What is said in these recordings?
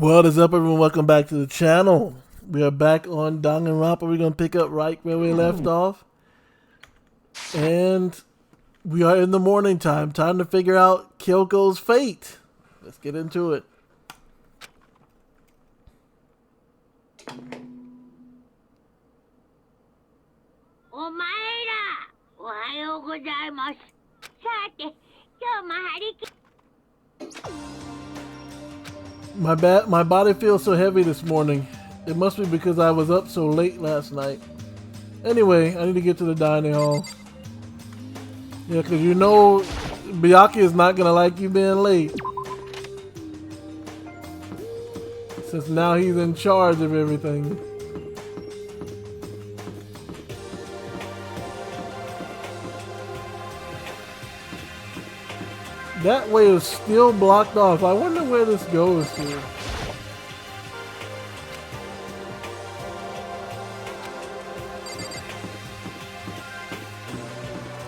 What is up, everyone? Welcome back to the channel. We are back on Danganronpa. We're going to pick up right where we left off. And we are in the morning time. Time to figure out Kyoko's fate. Let's get into it. My body feels so heavy this morning. It must be because I was up so late last night. Anyway, I need to get to the dining hall. Yeah, because you know Byakuya is not going to like you being late. Since now he's in charge of everything. That way is still blocked off. I wonder where this goes to.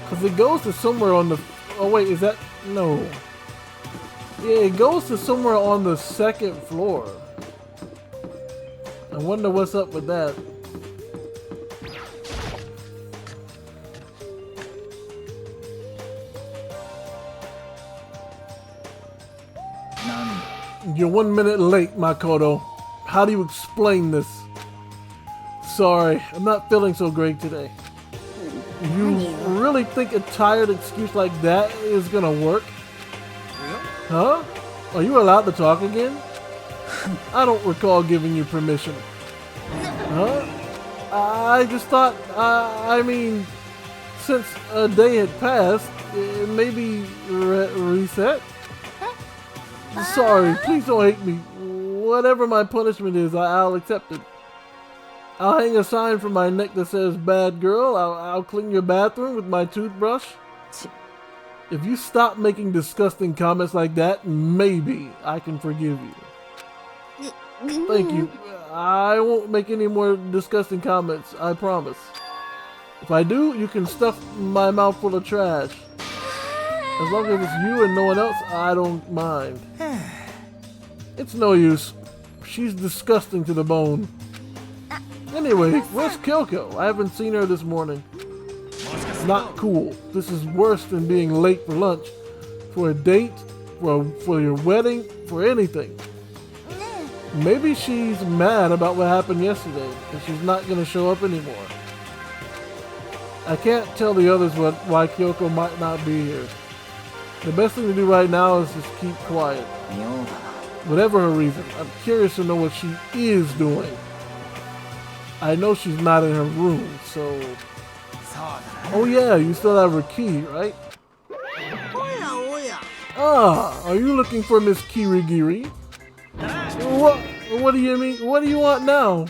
Because it goes to somewhere on the... Oh wait, is that... No. Yeah, it goes to somewhere on the second floor. I wonder what's up with that. You're 1 minute late, Makoto. How do you explain this? Sorry, I'm not feeling so great today. You really think a tired excuse like that is gonna work? Huh? Are you allowed to talk again? I don't recall giving you permission. Huh? I just thought, I mean, since a day had passed, maybe reset? Sorry, please don't hate me. Whatever my punishment is, I'll accept it. I'll hang a sign from my neck that says, "Bad girl." I'll clean your bathroom with my toothbrush. If you stop making disgusting comments like that, maybe I can forgive you. Thank you. I won't make any more disgusting comments, I promise. If I do, you can stuff my mouth full of trash. As long as it's you and no one else, I don't mind. It's no use. She's disgusting to the bone. Anyway, where's Kyoko? I haven't seen her this morning. Not cool. This is worse than being late for lunch, for a date, for your wedding, for anything. Maybe she's mad about what happened yesterday, and she's not going to show up anymore. I can't tell the others why Kyoko might not be here. The best thing to do right now is just keep quiet. Whatever her reason, I'm curious to know what she is doing. I know she's not in her room, so... Oh yeah, you still have her key, right? Ah, are you looking for Miss Kirigiri? What do you mean? What do you want now?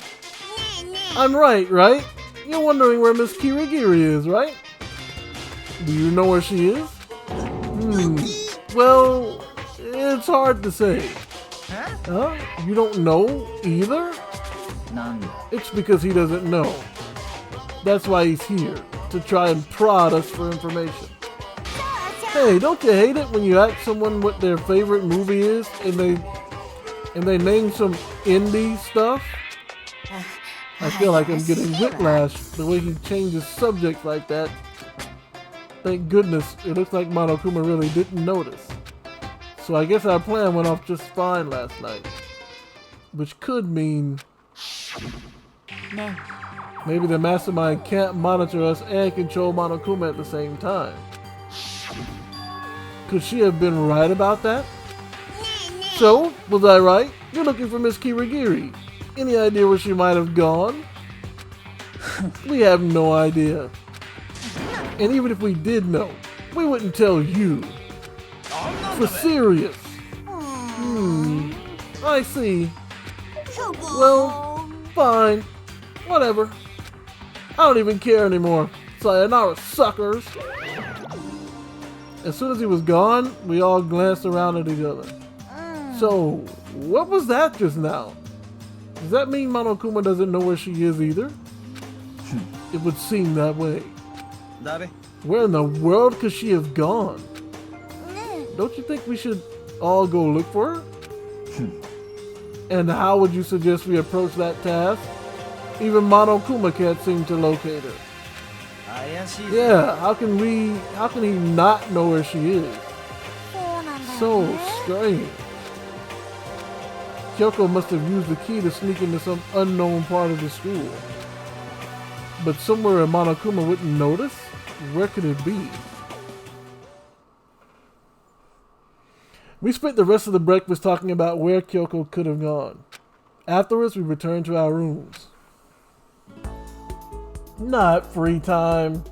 I'm right? You're wondering where Miss Kirigiri is, right? Do you know where she is? Well, it's hard to say. Huh? You don't know either? It's because he doesn't know. That's why he's here, to try and prod us for information. Hey, don't you hate it when you ask someone what their favorite movie is and they name some indie stuff? I feel like I'm getting whiplash the way he changes subjects like that. Thank goodness, it looks like Monokuma really didn't notice. So I guess our plan went off just fine last night. Which could mean... maybe the mastermind can't monitor us and control Monokuma at the same time. Could she have been right about that? So, was I right? You're looking for Miss Kirigiri. Any idea where she might have gone? We have no idea. And even if we did know, we wouldn't tell you. For serious. I see. Well, fine. Whatever. I don't even care anymore. Sayonara, suckers. As soon as he was gone, we all glanced around at each other. So, what was that just now? Does that mean Monokuma doesn't know where she is either? It would seem that way. Where in the world could she have gone? Don't you think we should all go look for her? And how would you suggest we approach that task? Even Monokuma can't seem to locate her. Yeah, how can he not know where she is? So strange. Kyoko must have used the key to sneak into some unknown part of the school. But somewhere Monokuma wouldn't notice? Where could it be? We spent the rest of the breakfast talking about where Kyoko could have gone. Afterwards, we returned to our rooms. Not free time.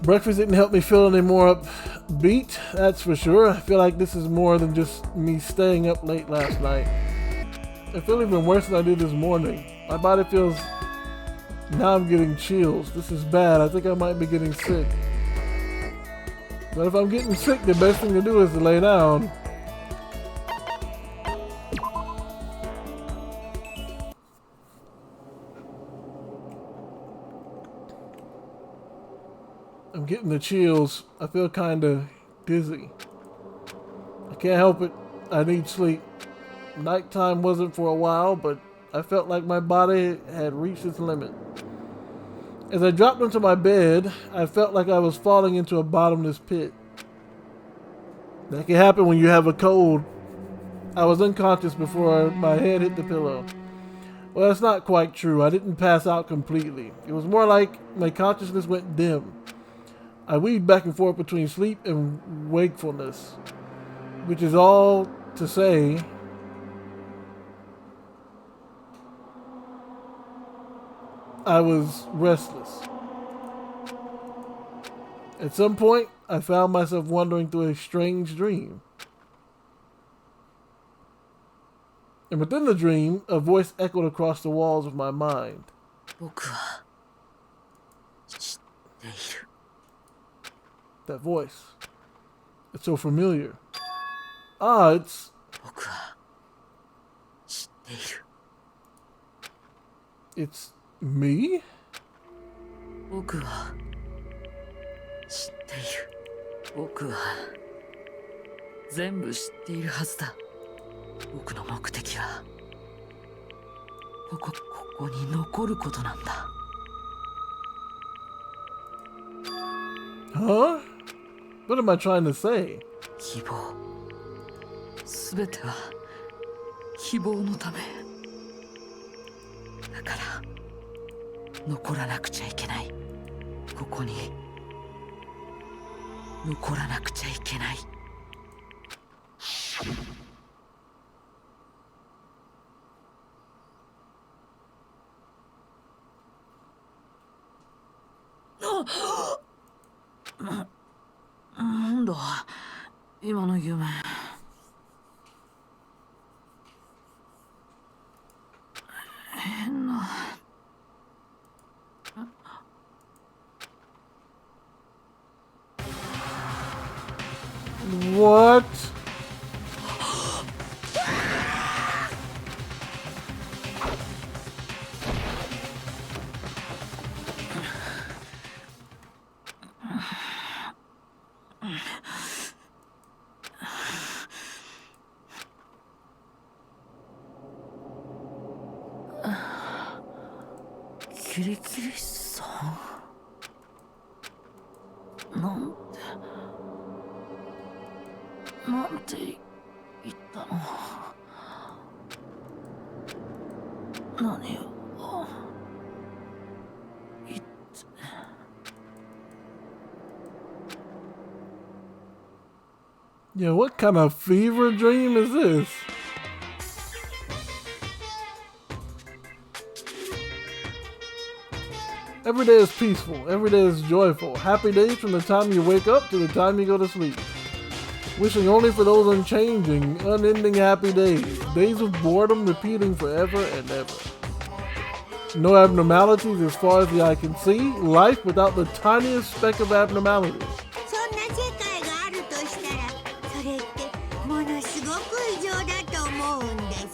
Breakfast didn't help me feel any more upbeat, that's for sure. I feel like this is more than just me staying up late last night. I feel even worse than I did this morning. My body feels... Now I'm getting chills. This is bad. I think I might be getting sick. But if I'm getting sick, the best thing to do is to lay down. I'm getting the chills. I feel kinda dizzy. I can't help it. I need sleep. Nighttime wasn't for a while, but I felt like my body had reached its limit. As I dropped into my bed, I felt like I was falling into a bottomless pit. That can happen when you have a cold. I was unconscious before my head hit the pillow. Well, that's not quite true. I didn't pass out completely. It was more like my consciousness went dim. I weaved back and forth between sleep and wakefulness, which is all to say I was restless. At some point, I found myself wandering through a strange dream. And within the dream, a voice echoed across the walls of my mind. That voice. It's so familiar. Ah, it's... It's me? 僕は知っている。僕は全部知っているはずだ。僕の目的はここに残ることなんだ。Huh? What am I trying to say? 希望。すべては希望のため。だから残らなくちゃいけない。ここに残らなくちゃいけない。なんだ今の夢。変な。What?キリキリさんなんて言ったの。何を言って。Yeah, what kind of fever dream is this? Every day is peaceful. Every day is joyful. Happy days from the time you wake up to the time you go to sleep. Wishing only for those unchanging, unending happy days. Days of boredom repeating forever and ever. No abnormalities as far as the eye can see. Life without the tiniest speck of abnormalities. そんな世界があるとしたら、それってものすごく異常だと思うんです。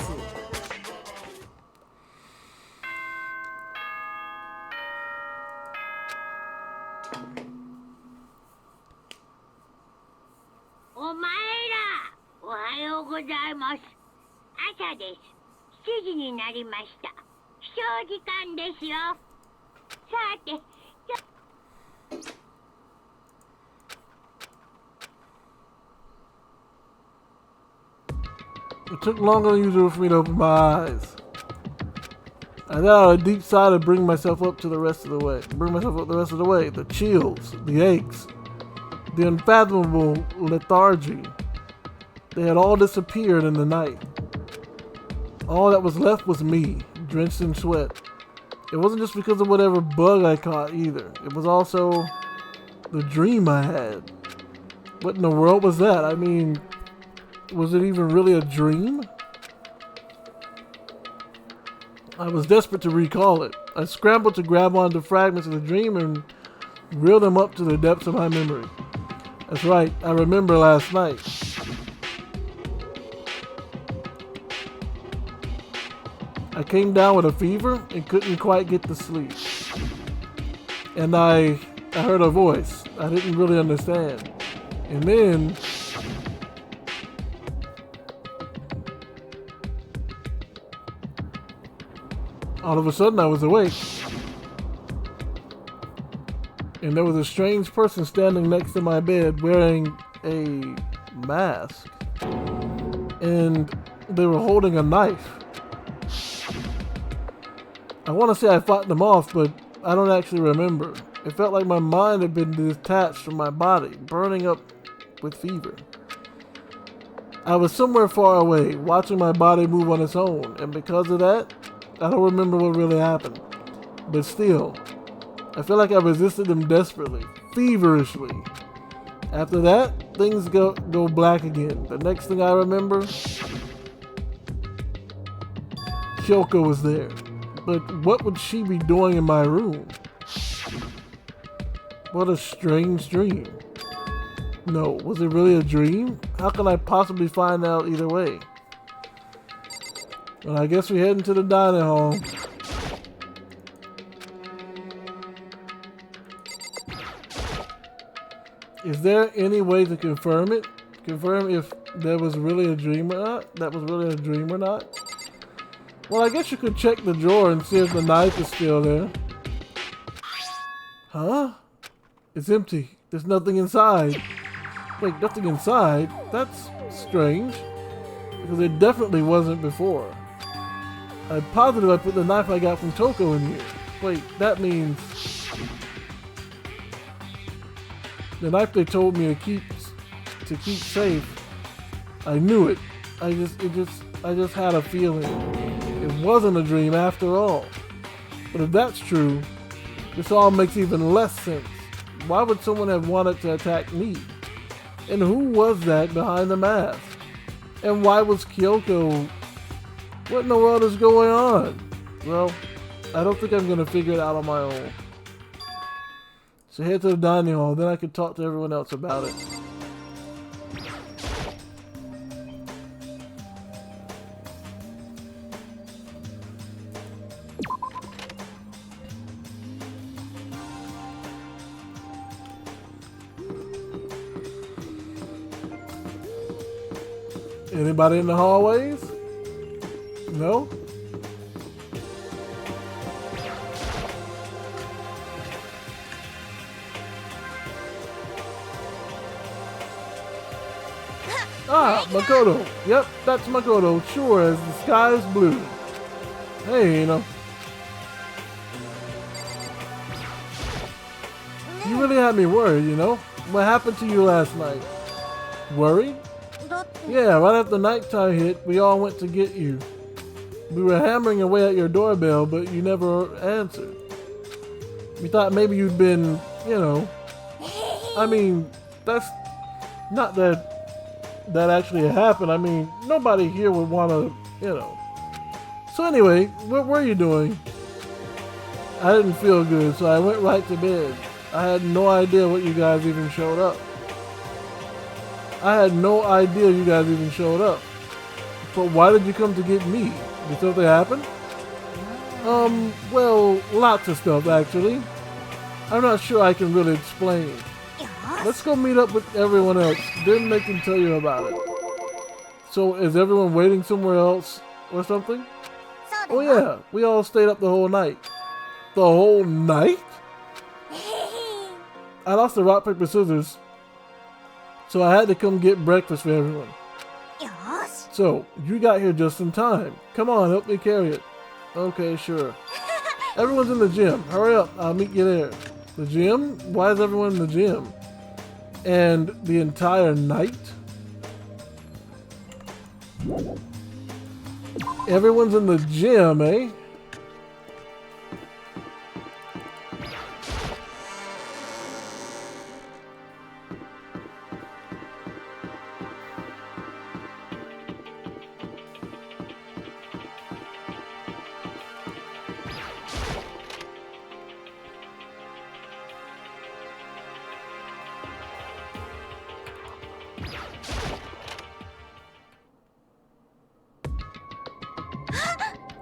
お前ございます。朝です。7時になりました。起床時間ですよ。さて、It took longer than usual for me to open my eyes. I let out a deep sigh to bring myself up the rest of the way. The chills, the aches, the unfathomable lethargy. They had all disappeared in the night. All that was left was me, drenched in sweat. It wasn't just because of whatever bug I caught either. It was also the dream I had. What in the world was that? I mean, was it even really a dream? I was desperate to recall it. I scrambled to grab onto fragments of the dream and reel them up to the depths of my memory. That's right, I remember last night. I came down with a fever and couldn't quite get to sleep. And I heard a voice I didn't really understand. And then all of a sudden I was awake. And there was a strange person standing next to my bed wearing a mask. And they were holding a knife. I want to say I fought them off, but I don't actually remember. It felt like my mind had been detached from my body, burning up with fever. I was somewhere far away, watching my body move on its own, and because of that, I don't remember what really happened. But still, I feel like I resisted them desperately, feverishly. After that, things go black again. The next thing I remember, Kyoko was there. But what would she be doing in my room? What a strange dream. No, was it really a dream? How can I possibly find out either way? Well, I guess we head into the dining hall. Is there any way to confirm it? Confirm if there was really a dream or not? That was really a dream or not? Well, I guess you could check the drawer and see if the knife is still there. Huh? It's empty. There's nothing inside. Wait, nothing inside? That's strange. Because it definitely wasn't before. I'm positive I put the knife I got from Toko in here. Wait, that means the knife they told me to keep safe. I knew it. I just had a feeling. It wasn't a dream after all. But if that's true, this all makes even less sense. Why would someone have wanted to attack me? And who was that behind the mask? And why was Kyoko? What in the world is going on? Well, I don't think I'm going to figure it out on my own. So head to the dining hall, then I can talk to everyone else about it. Anybody in the hallways? No? Ah, Makoto. Yep, that's Makoto. Sure as the sky is blue. Hey, you really had me worried, What happened to you last night? Worried? Yeah, right after nighttime hit, we all went to get you. We were hammering away at your doorbell, but you never answered. We thought maybe you'd been, I mean, that's not that actually happened. I mean, nobody here would want to, So anyway, what were you doing? I didn't feel good, so I went right to bed. I had no idea what you guys even showed up. But why did you come to get me? Did something happen? Well, lots of stuff actually. I'm not sure I can really explain. Let's go meet up with everyone else, then they can tell you about it. So is everyone waiting somewhere else or something? Oh yeah, we all stayed up the whole night. The whole night? I lost the rock, paper, scissors, so I had to come get breakfast for everyone. So, you got here just in time. Come on, help me carry it. Okay, sure. Everyone's in the gym. Hurry up, I'll meet you there. The gym? Why is everyone in the gym? And the entire night? Everyone's in the gym, eh?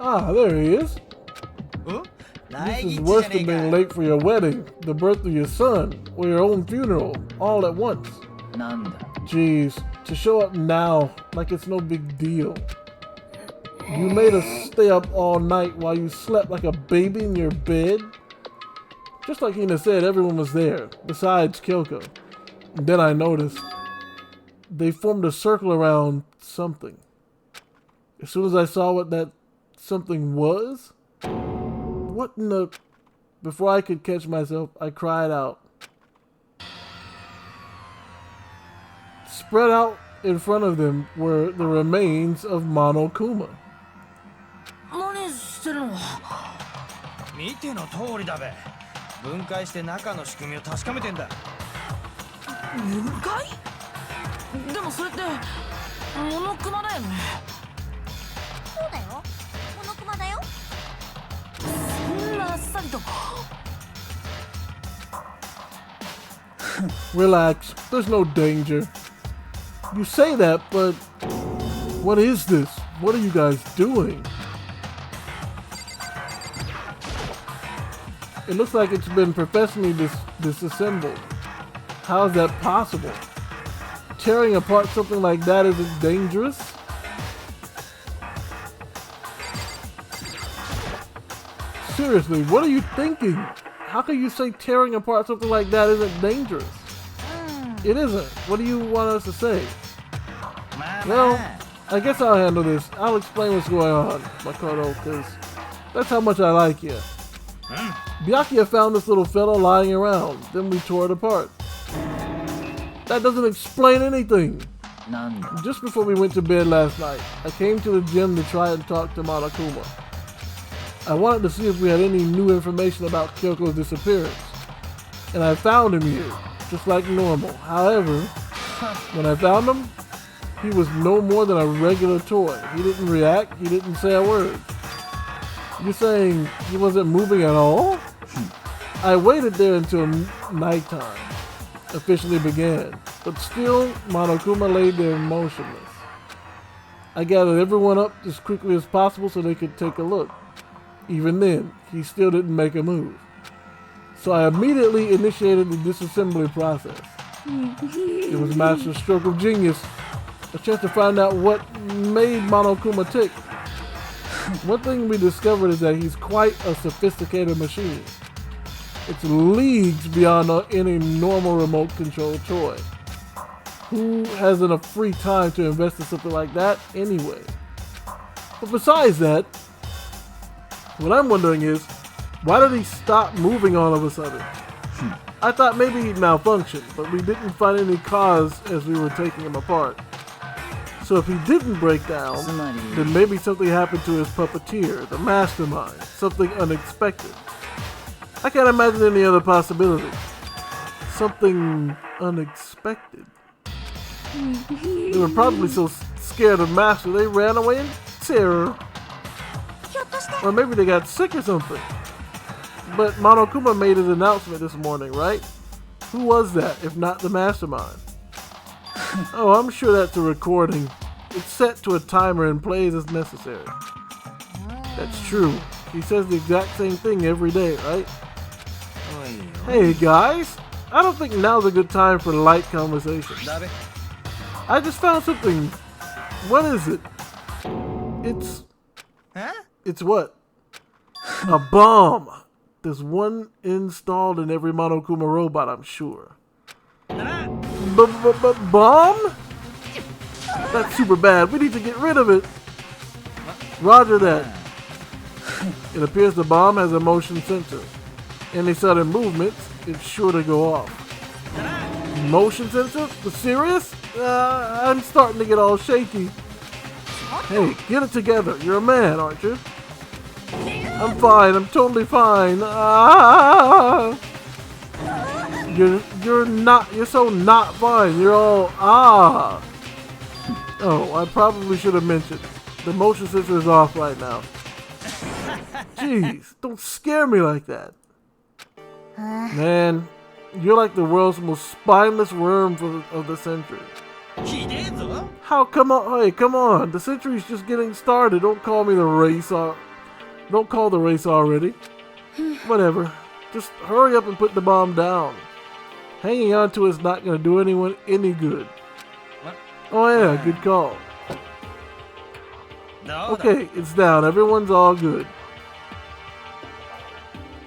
Ah, there he is. This is worse than being late for your wedding, the birth of your son, or your own funeral, all at once. Jeez, to show up now like it's no big deal. You made us stay up all night while you slept like a baby in your bed? Just like Hina said, everyone was there, besides Kyoko. And then I noticed they formed a circle around something. As soon as I saw what that something was, what in the... Before I could catch myself, I cried out. Spread out in front of them were the remains of Monokuma. 何してるの？見ての通りだべ。分解して中の仕組みを確かめてんだ。分解？でもそれってモノクマだよね。そうだよ。モノクマだよ。そんなあっさりと。Relax, there's no danger. You say that, but what is this? What are you guys doing? It looks like it's been professionally disassembled. How is that possible? Tearing apart something like that isn't dangerous? Seriously, what are you thinking? How can you say tearing apart something like that isn't dangerous? It isn't. What do you want us to say? Well, I guess I'll handle this. I'll explain what's going on, Makoto, because that's how much I like you. Byakuya found this little fella lying around, then we tore it apart. That doesn't explain anything. Just before we went to bed last night, I came to the gym to try and talk to Monokuma. I wanted to see if we had any new information about Kyoko's disappearance. And I found him here, just like normal. However, when I found him, he was no more than a regular toy. He didn't react, he didn't say a word. You're saying he wasn't moving at all? I waited there until nighttime officially began, but still Monokuma lay there motionless. I gathered everyone up as quickly as possible so they could take a look. Even then, he still didn't make a move. So I immediately initiated the disassembly process. It was Master's stroke of genius, a chance to find out what made Monokuma tick. One thing we discovered is that he's quite a sophisticated machine. It's leagues beyond any normal remote control toy. Who has enough free time to invest in something like that anyway? But besides that, what I'm wondering is, why did he stop moving all of a sudden? I thought maybe he'd malfunctioned, but we didn't find any cause as we were taking him apart. So if he didn't break down, then maybe something happened to his puppeteer, the mastermind, something unexpected. I can't imagine any other possibility. Something unexpected. They were probably so scared of Master they ran away in terror. Or maybe they got sick or something. But Monokuma made his announcement this morning, right? Who was that, if not the mastermind? Oh, I'm sure that's a recording. It's set to a timer and plays as necessary. That's true. He says the exact same thing every day, right? Hey guys, I don't think now's a good time for light conversation. I just found something What is it? It's what? A bomb. There's one installed in every Monokuma robot, I'm sure. Bomb? That's super bad. We need to get rid of it. Roger that. It appears the bomb has a motion sensor. Any sudden movements, it's sure to go off. Motion sensor? Serious? I'm starting to get all shaky. Hey, get it together. You're a man, aren't you? I'm fine. I'm totally fine. Ah! You're not. You're so not fine. You're all ah. Oh, I probably should have mentioned. The motion sensor is off right now. Jeez, don't scare me like that. Man, you're like the world's most spineless worm of the century. How? Come on. Hey, come on. The century's just getting started. Don't call me the race. Don't call the race already. Whatever. Just hurry up and put the bomb down. Hanging on to it's not going to do anyone any good. Oh yeah, good call. Okay, it's down. Everyone's all good.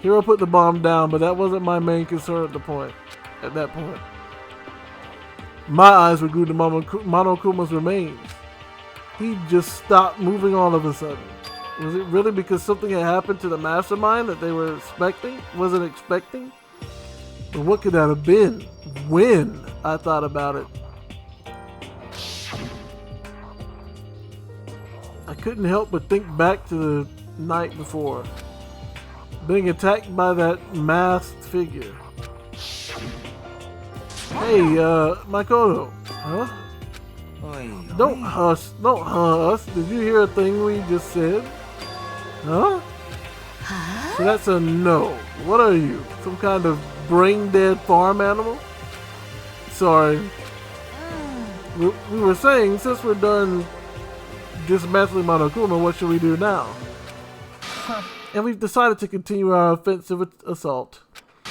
Hero put the bomb down, but that wasn't my main concern at that point. My eyes were glued to Monokuma's remains. He just stopped moving all of a sudden. Was it really because something had happened to the mastermind that they were wasn't expecting? But what could that have been? When I thought about it. I couldn't help but think back to the night before. Being attacked by that masked figure. Hey, Makoto. Huh? Don't hush. Don't hush. Did you hear a thing we just said? Huh? So that's a no. What are you? Some kind of brain-dead farm animal? Sorry. We were saying, since we're done dismantling Monokuma, what should we do now? And we've decided to continue our offensive assault.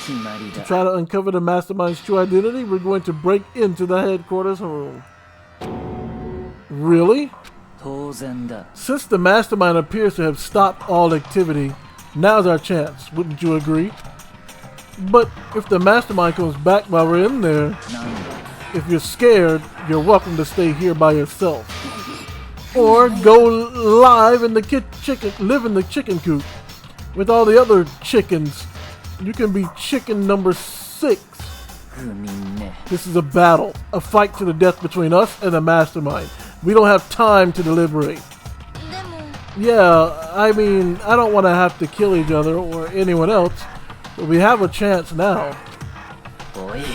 To try to uncover the mastermind's true identity, we're going to break into the headquarters room. Really? Since the mastermind appears to have stopped all activity, now's our chance, wouldn't you agree? But if the mastermind comes back while we're in there, if you're scared, you're welcome to stay here by yourself. Or go live in the live in the chicken coop with all the other chickens. You can be chicken number 6. This is a battle, a fight to the death between us and the mastermind. We don't have time to deliberate. Yeah, I mean, I don't want to have to kill each other or anyone else, but we have a chance now.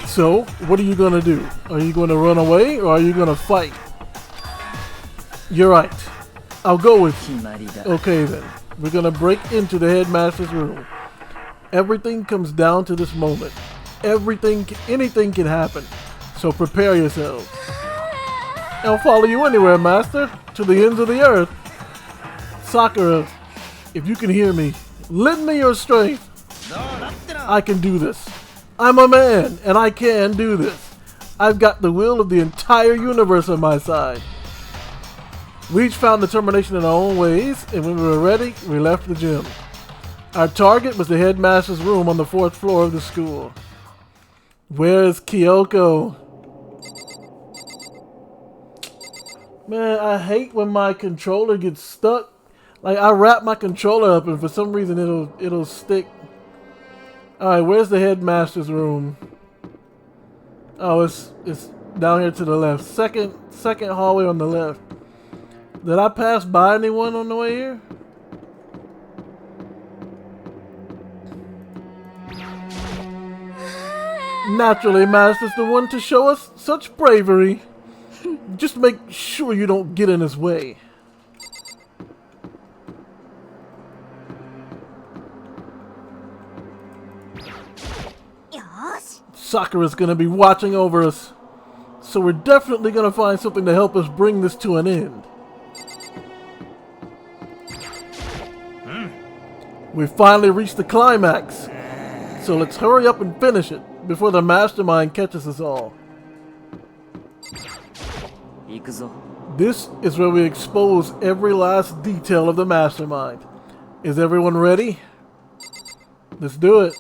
So, what are you going to do? Are you going to run away or are you going to fight? You're right. I'll go with you. Okay then. We're going to break into the headmaster's room. Everything comes down to this moment. Anything can happen. So prepare yourselves. I'll follow you anywhere, master. To the ends of the earth. Sakura, if you can hear me, lend me your strength. I can do this. I'm a man, and I can do this. I've got the will of the entire universe on my side. We each found determination in our own ways, and when we were ready, we left the gym. Our target was the headmaster's room on the 4th floor of the school. Where's Kyoko? Man, I hate when my controller gets stuck. Like, I wrap my controller up and for some reason it'll stick. Alright, where's the headmaster's room? Oh, it's down here to the left. Second hallway on the left. Did I pass by anyone on the way here? Naturally, Master's the one to show us such bravery. Just make sure you don't get in his way. Sakura's gonna be watching over us, so we're definitely gonna find something to help us bring this to an end. We finally reached the climax, so let's hurry up and finish it before the mastermind catches us all. 行くぞ。 This is where we expose every last detail of the mastermind. Is everyone ready? Let's do it.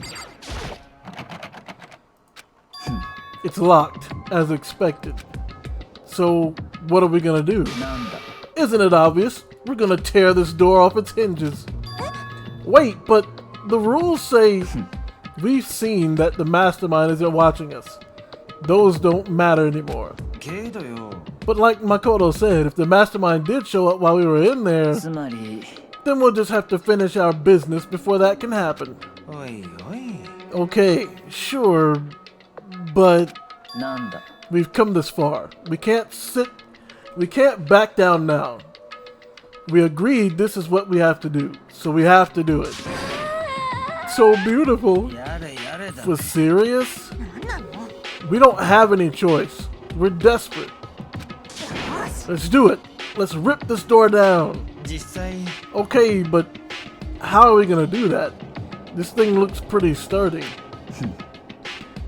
It's locked, as expected. So, what are we gonna do? なんだ。 Isn't it obvious? We're gonna tear this door off its hinges. Wait, but the rules say we've seen that the mastermind isn't watching us. Those don't matter anymore. けどよ。 But like Makoto said, if the mastermind did show up while we were in there, つまり、 then we'll just have to finish our business before that can happen. おいおい。 Okay, sure, but なんだ。 we've come this far. We can't back down now. We agreed this is what we have to do, so we have to do it. So beautiful. やれやれだ。 For serious? なんなの？ We don't have any choice. We're desperate. よし。 Let's do it. Let's rip this door down. 実際 Okay, but how are we gonna do that? This thing looks pretty sturdy.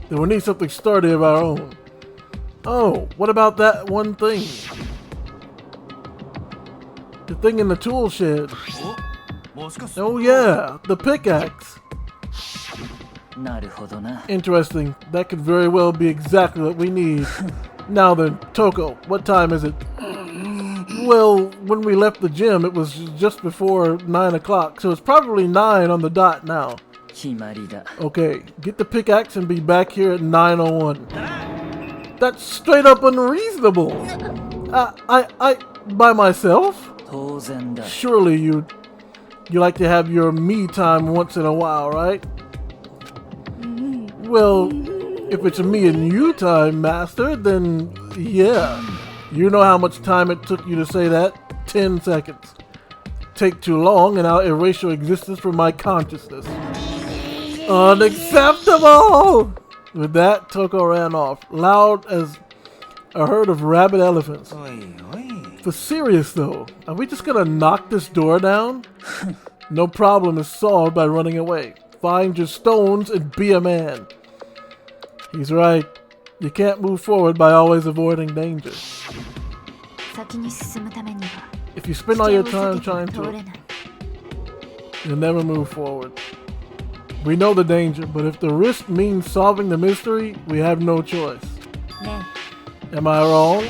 Then we need something sturdy of our own. Oh, what about that one thing? The thing in the tool shed. おもしかして Oh yeah, the pickaxe. なるほどな。 Interesting. That could very well be exactly what we need. Now then, Toko, what time is it? Well, when we left the gym, it was just before 9 o'clock, so it's probably 9 on the dot now. 決まりだ。 Okay, get the pickaxe and be back here at 9:01. That's straight up unreasonable. By myself? 当然だ。 Surely you like to have your me time once in a while, right? Well, if it's a me and you time, master, then yeah. You know how much time it took you to say that? 10 seconds. Take too long and I'll erase your existence from my consciousness. Unacceptable! With that, Toko ran off, loud as a herd of rabid elephants. おいおい。 For serious though, are we just gonna knock this door down? No problem is solved by running away. Find your stones and be a man. He's right. You can't move forward by always avoiding danger. 先に進むためには If you spend all your time 危険を trying 避けても通 to, れない。 you'll never move forward. We know the danger, but if the risk means solving the mystery, we have no choice. ね Am I wrong?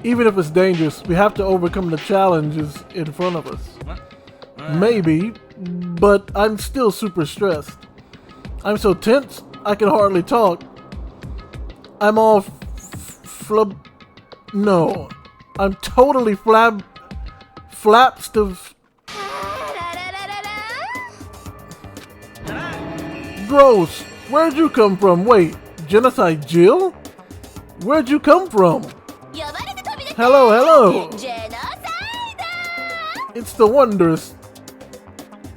Even if it's dangerous, we have to overcome the challenges in front of us. Maybe, but I'm still super stressed. I'm so tense, I can hardly talk. I'm all no. I'm totally flaps to あららららら gross. Where'd you come from? Wait, Genocide Jill? Where'd you come from? 呼ばれて飛び出て Hello, hello. ジェノサイド It's the wondrous.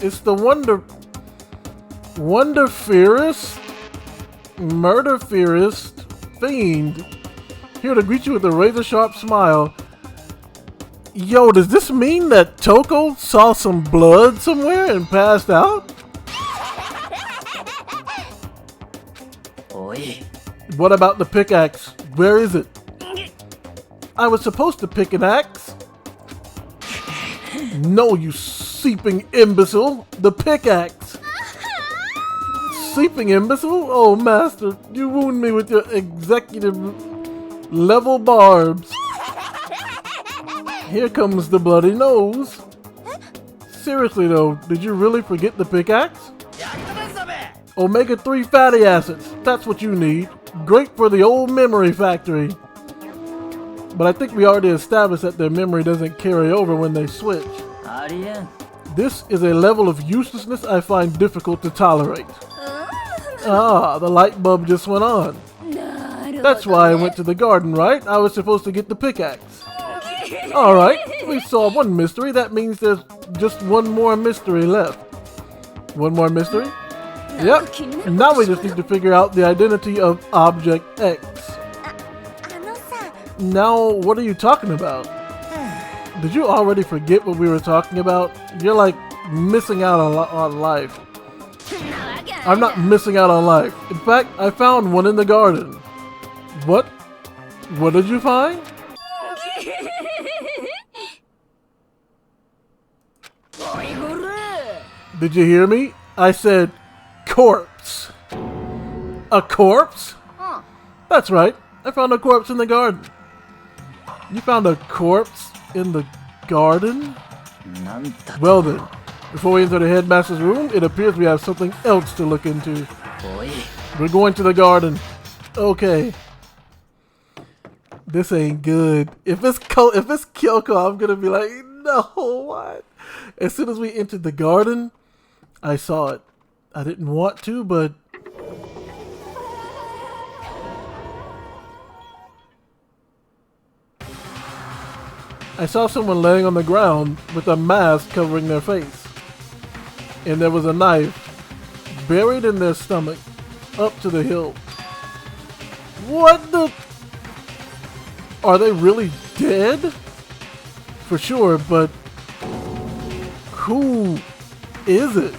It's the wonder fearest, murder fearest fiend. Here to greet you with a razor sharp smile. Yo, does this mean that Toko saw some blood somewhere and passed out? おい。 What about the pickaxe? Where is it? I was supposed to pick an axe. No, you seeping imbecile. The pickaxe. Seeping imbecile? Oh, master, you wound me with your executive level barbs. Here comes the bloody nose. Seriously though, did you really forget the pickaxe? やったですだべ。 Omega-3 fatty acids. That's what you need. Great for the old memory factory. But I think we already established that their memory doesn't carry over when they switch. ありえん。 This is a level of uselessness I find difficult to tolerate. Ah, the light bulb just went on. なるほど That's why I went to the garden, right? I was supposed to get the pickaxe. Alright, we solved one mystery. That means there's just one more mystery left. One more mystery? Yep. Now we just need to figure out the identity of Object X. あのさ Now, what are you talking about? Did you already forget what we were talking about? You're like missing out on life. なわけない I'm not missing out on life. In fact, I found one in the garden. What? What did you find? Did you hear me? I said corpse. A corpse? That's right. I found a corpse in the garden. You found a corpse in the garden? Well then, before we enter the headmaster's room, it appears we have something else to look into. We're going to the garden. Okay. This ain't good. If it's Kyoko, I'm gonna be like, no, what? As soon as we entered the garden, I saw it. I didn't want to, but I saw someone laying on the ground with a mask covering their face. And there was a knife buried in their stomach up to the hilt. What the? Are they really dead? For sure, but who is it?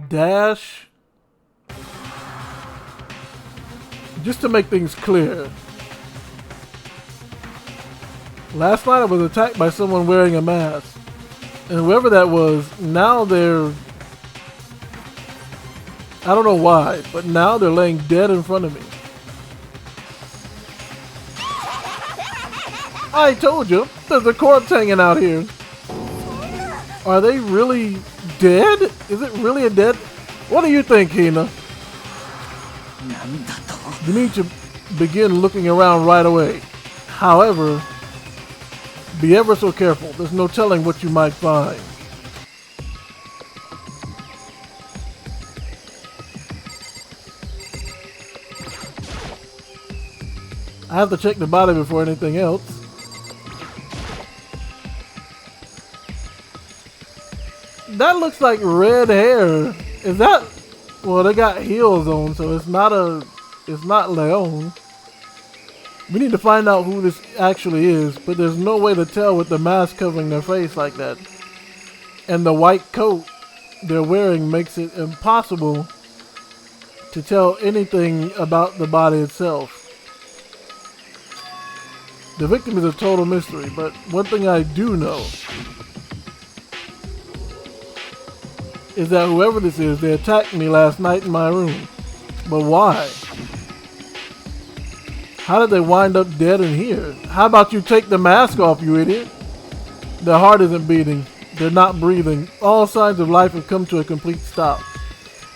Dash. Just to make things clear, last night I was attacked by someone wearing a mask. And whoever that was, now they're... I don't know why, but now they're laying dead in front of me. I told you, there's a corpse hanging out here. Are they really dead? Is it really a dead? What do you think, Hina? You need to begin looking around right away. However, be ever so careful. There's no telling what you might find. I have to check the body before anything else. That looks like red hair. Is that? Well, they got heels on, so it's not Leon. We need to find out who this actually is, but there's no way to tell with the mask covering their face like that. And the white coat they're wearing makes it impossible to tell anything about the body itself. The victim is a total mystery, but one thing I do know is that whoever this is, they attacked me last night in my room. But why? How did they wind up dead in here? How about you take the mask off, you idiot? Their heart isn't beating. They're not breathing. All signs of life have come to a complete stop.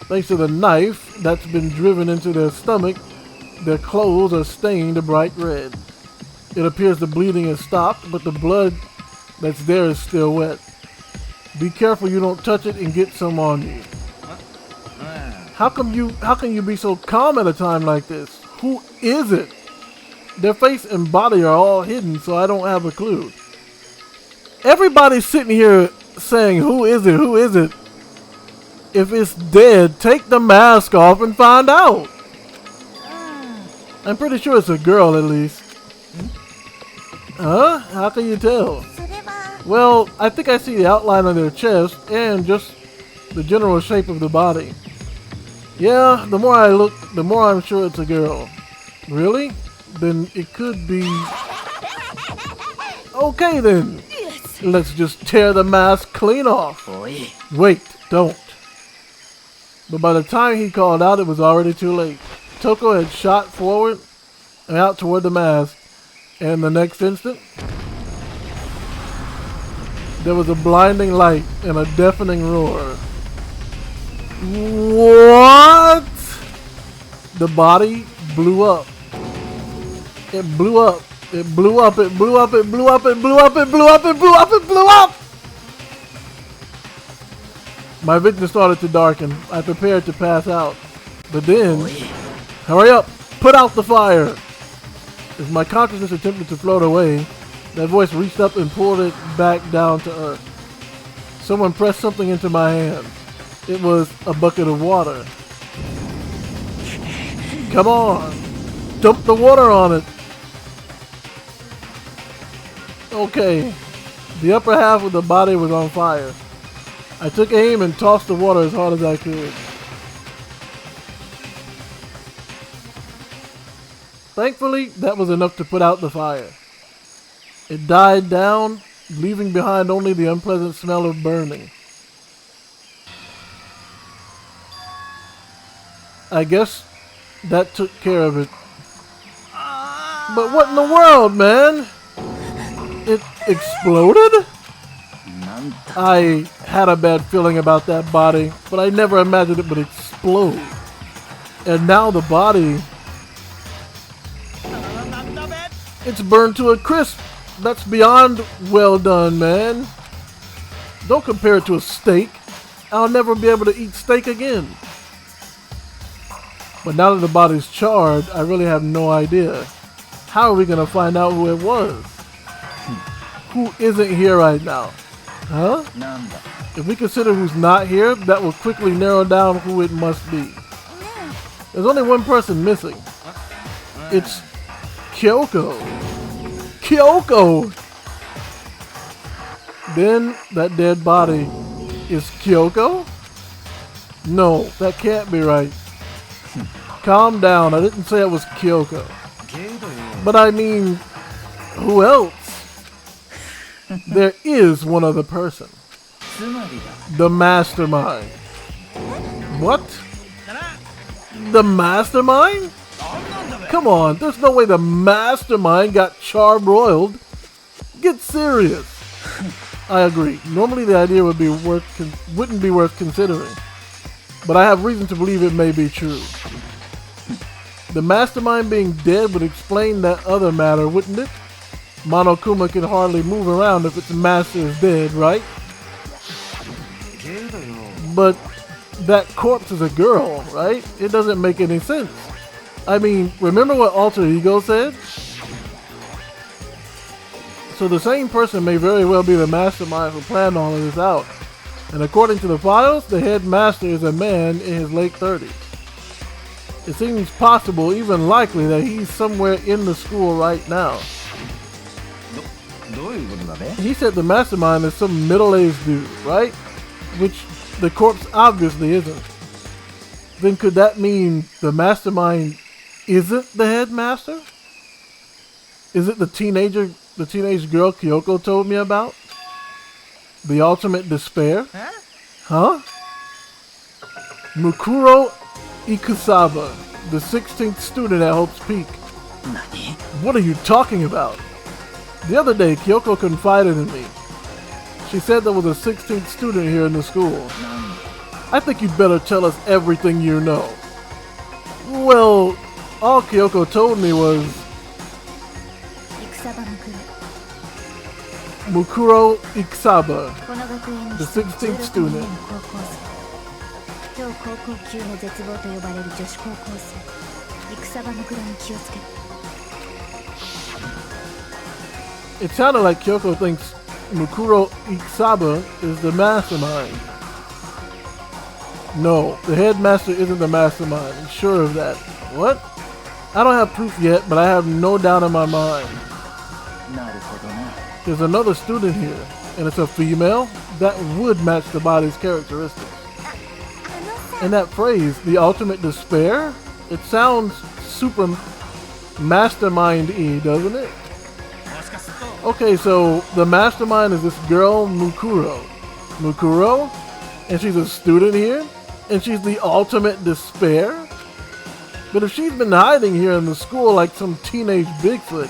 Thanks to the knife that's been driven into their stomach, their clothes are stained a bright red. It appears the bleeding has stopped, but the blood that's there is still wet. Be careful you don't touch it and get some on you. How can you be so calm at a time like this? Who is it? Their face and body are all hidden, so I don't have a clue. Everybody's sitting here saying, who is it? Who is it? If it's dead, take the mask off and find out. I'm pretty sure it's a girl at least. Huh? How can you tell? Well, I think I see the outline of their chest and just the general shape of the body. Yeah, the more I look, the more I'm sure it's a girl. Really? Then it could be... Okay then. Let's just tear the mask clean off. Wait, don't. But by the time he called out, it was already too late. Toko had shot forward and out toward the mask. And the next instant, there was a blinding light and a deafening roar. What? The body blew up. It blew up. It blew up. It blew up. It blew up. It blew up. It blew up. It blew up. It blew up. My vision started to darken. I prepared to pass out. But then, hurry up. Put out the fire. As my consciousness attempted to float away, that voice reached up and pulled it back down to earth. Someone pressed something into my hand. It was a bucket of water. Come on! Dump the water on it! Okay. The upper half of the body was on fire. I took aim and tossed the water as hard as I could. Thankfully, that was enough to put out the fire. It died down, leaving behind only the unpleasant smell of burning. I guess that took care of it. But what in the world, man? It exploded? I had a bad feeling about that body, but I never imagined it would explode. And now the body... it's burned to a crisp. That's beyond well done, man. Don't compare it to a steak. I'll never be able to eat steak again. But now that the body's charred, I really have no idea. How are we gonna find out who it was? Who isn't here right now? Huh? If we consider who's not here, that will quickly narrow down who it must be. There's only one person missing. It's Kyoko. Kyoko! Then that dead body is Kyoko? No, that can't be right. Calm down, I didn't say it was Kyoko. But I mean, who else? There is one other person. The mastermind. What? The mastermind? Come on, there's no way the mastermind got charbroiled. Get serious. I agree. Normally the idea wouldn't be worth considering. But I have reason to believe it may be true. The mastermind being dead would explain that other matter, wouldn't it? Monokuma can hardly move around if its master is dead, right? But that corpse is a girl, right? It doesn't make any sense. I mean, remember what Alter Ego said? So the same person may very well be the mastermind who planned all of this out. And according to the files, the headmaster is a man in his late 30s. It seems possible, even likely, that he's somewhere in the school right now. He said the mastermind is some middle-aged dude, right? Which the corpse obviously isn't. Then could that mean the mastermind isn't the headmaster? Is it the teenage girl Kyoko told me about? The ultimate despair? Huh? Mukuro Ikusaba, the 16th student at Hope's Peak. What are you talking about? The other day, Kyoko confided in me. She said there was a 16th student here in the school. I think you'd better tell us everything you know. Well, all Kyoko told me was Mukuro Ikusaba, the 16th student. It sounded like Kyoko thinks Mukuro Ikusaba is the mastermind. No, the headmaster isn't the mastermind. I'm sure of that. What? I don't have proof yet, but I have no doubt in my mind. There's another student here, and it's a female. That would match the body's characteristics. And that phrase, the ultimate despair, it sounds super mastermind-y, doesn't it? Okay, so the mastermind is this girl, Mukuro. Mukuro? And she's a student here? And she's the ultimate despair? But if she's been hiding here in the school like some teenage Bigfoot,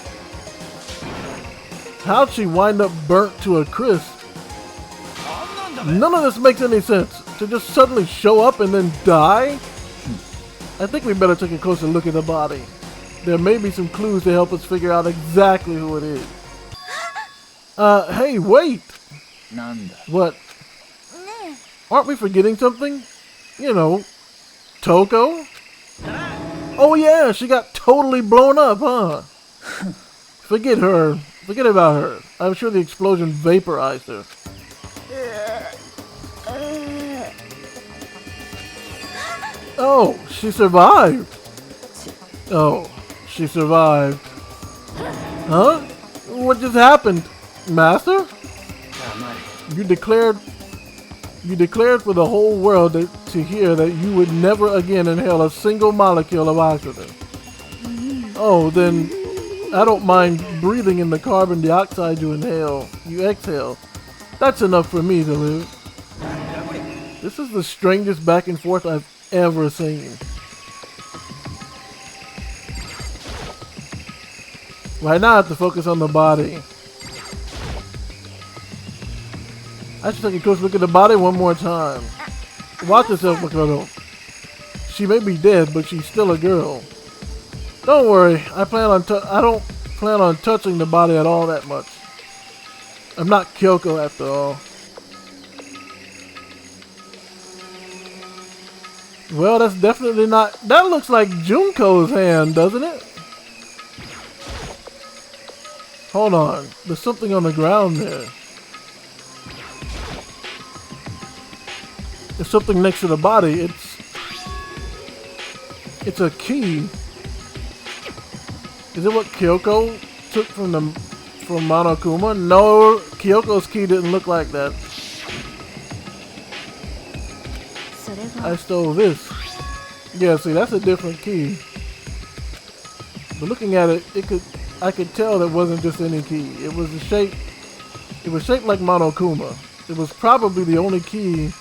how'd she wind up burnt to a crisp? None of this makes any sense. To just suddenly show up and then die? I think we better take a closer look at the body. There may be some clues to help us figure out exactly who it is. Hey, wait! What? Aren't we forgetting something? You know, Toko? Oh yeah, she got totally blown up, huh? Forget her. Forget about her. I'm sure the explosion vaporized her. Oh, she survived. Oh, she survived. Huh? What just happened? Master? You declared You declared for the whole world to hear that you would never again inhale a single molecule of oxygen. Oh, then I don't mind breathing in the carbon dioxide you exhale. That's enough for me to live. This is the strangest back and forth I've ever seen. Right now I have to focus on the body. I should take a close look at the body one more time. Watch yourself, Makoto. She may be dead, but she's still a girl. Don't worry, I don't plan on touching the body at all that much. I'm not Kyoko after all. Well, that's definitely not... That looks like Junko's hand, doesn't it? Hold on, there's something on the ground there. There's something next to the body. It's a key. Is it what Kyoko took from Monokuma? No, Kyoko's key didn't look like that. I stole this. Yeah, see, that's a different key. But looking at it, I could tell that wasn't just any key. It was shaped like Monokuma. It was probably the only key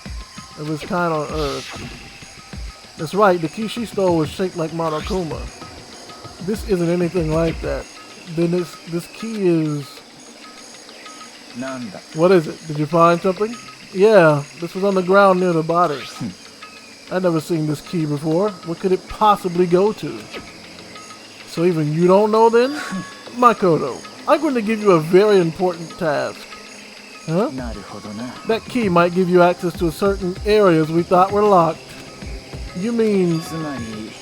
that was kind on Earth. That's right, the key she stole was shaped like Monokuma. This isn't anything like that. Then this key is... What is it? Did you find something? Yeah, this was on the ground near the body. I'd never seen this key before. What could it possibly go to? So even you don't know then? Makoto, I'm going to give you a very important task. Huh? That key might give you access to certain areas we thought were locked. You mean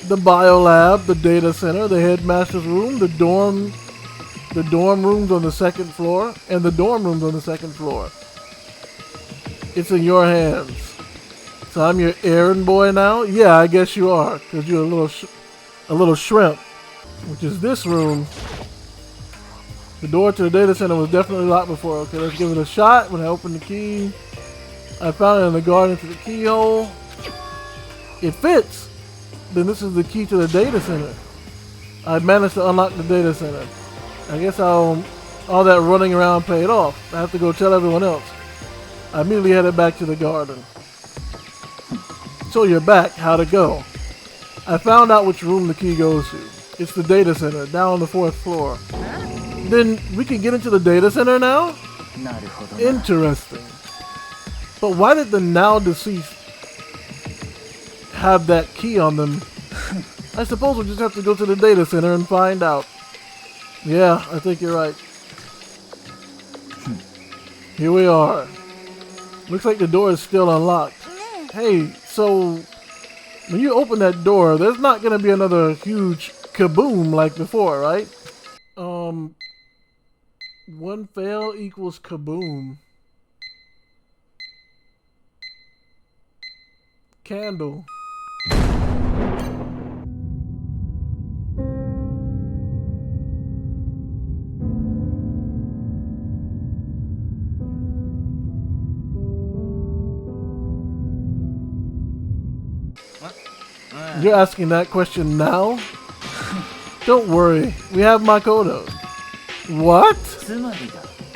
the biolab, the data center, the headmaster's room, the dorm rooms on the second floor, and the dorm rooms on the second floor. It's in your hands. So I'm your errand boy now? Yeah, I guess you are, because you're a little shrimp, which is this room. The door to the data center was definitely locked before. Okay, let's give it a shot. When I open the key, I found it in the garden to the keyhole. It fits. Then this is the key to the data center. I managed to unlock the data center. I guess all that running around paid off. I have to go tell everyone else. I immediately headed back to the garden. So you're back. How'd it go? I found out which room the key goes to. It's the data center, down on the 4th floor. Then we can get into the data center now? Interesting. But why did the now deceased have that key on them? I suppose we'll just have to go to the data center and find out. Yeah, I think you're right. Here we are. Looks like the door is still unlocked. Hey, so when you open that door, there's not going to be another huge kaboom like before, right? One fail equals kaboom. Candle. You're asking that question now? Don't worry, we have Makoto. What?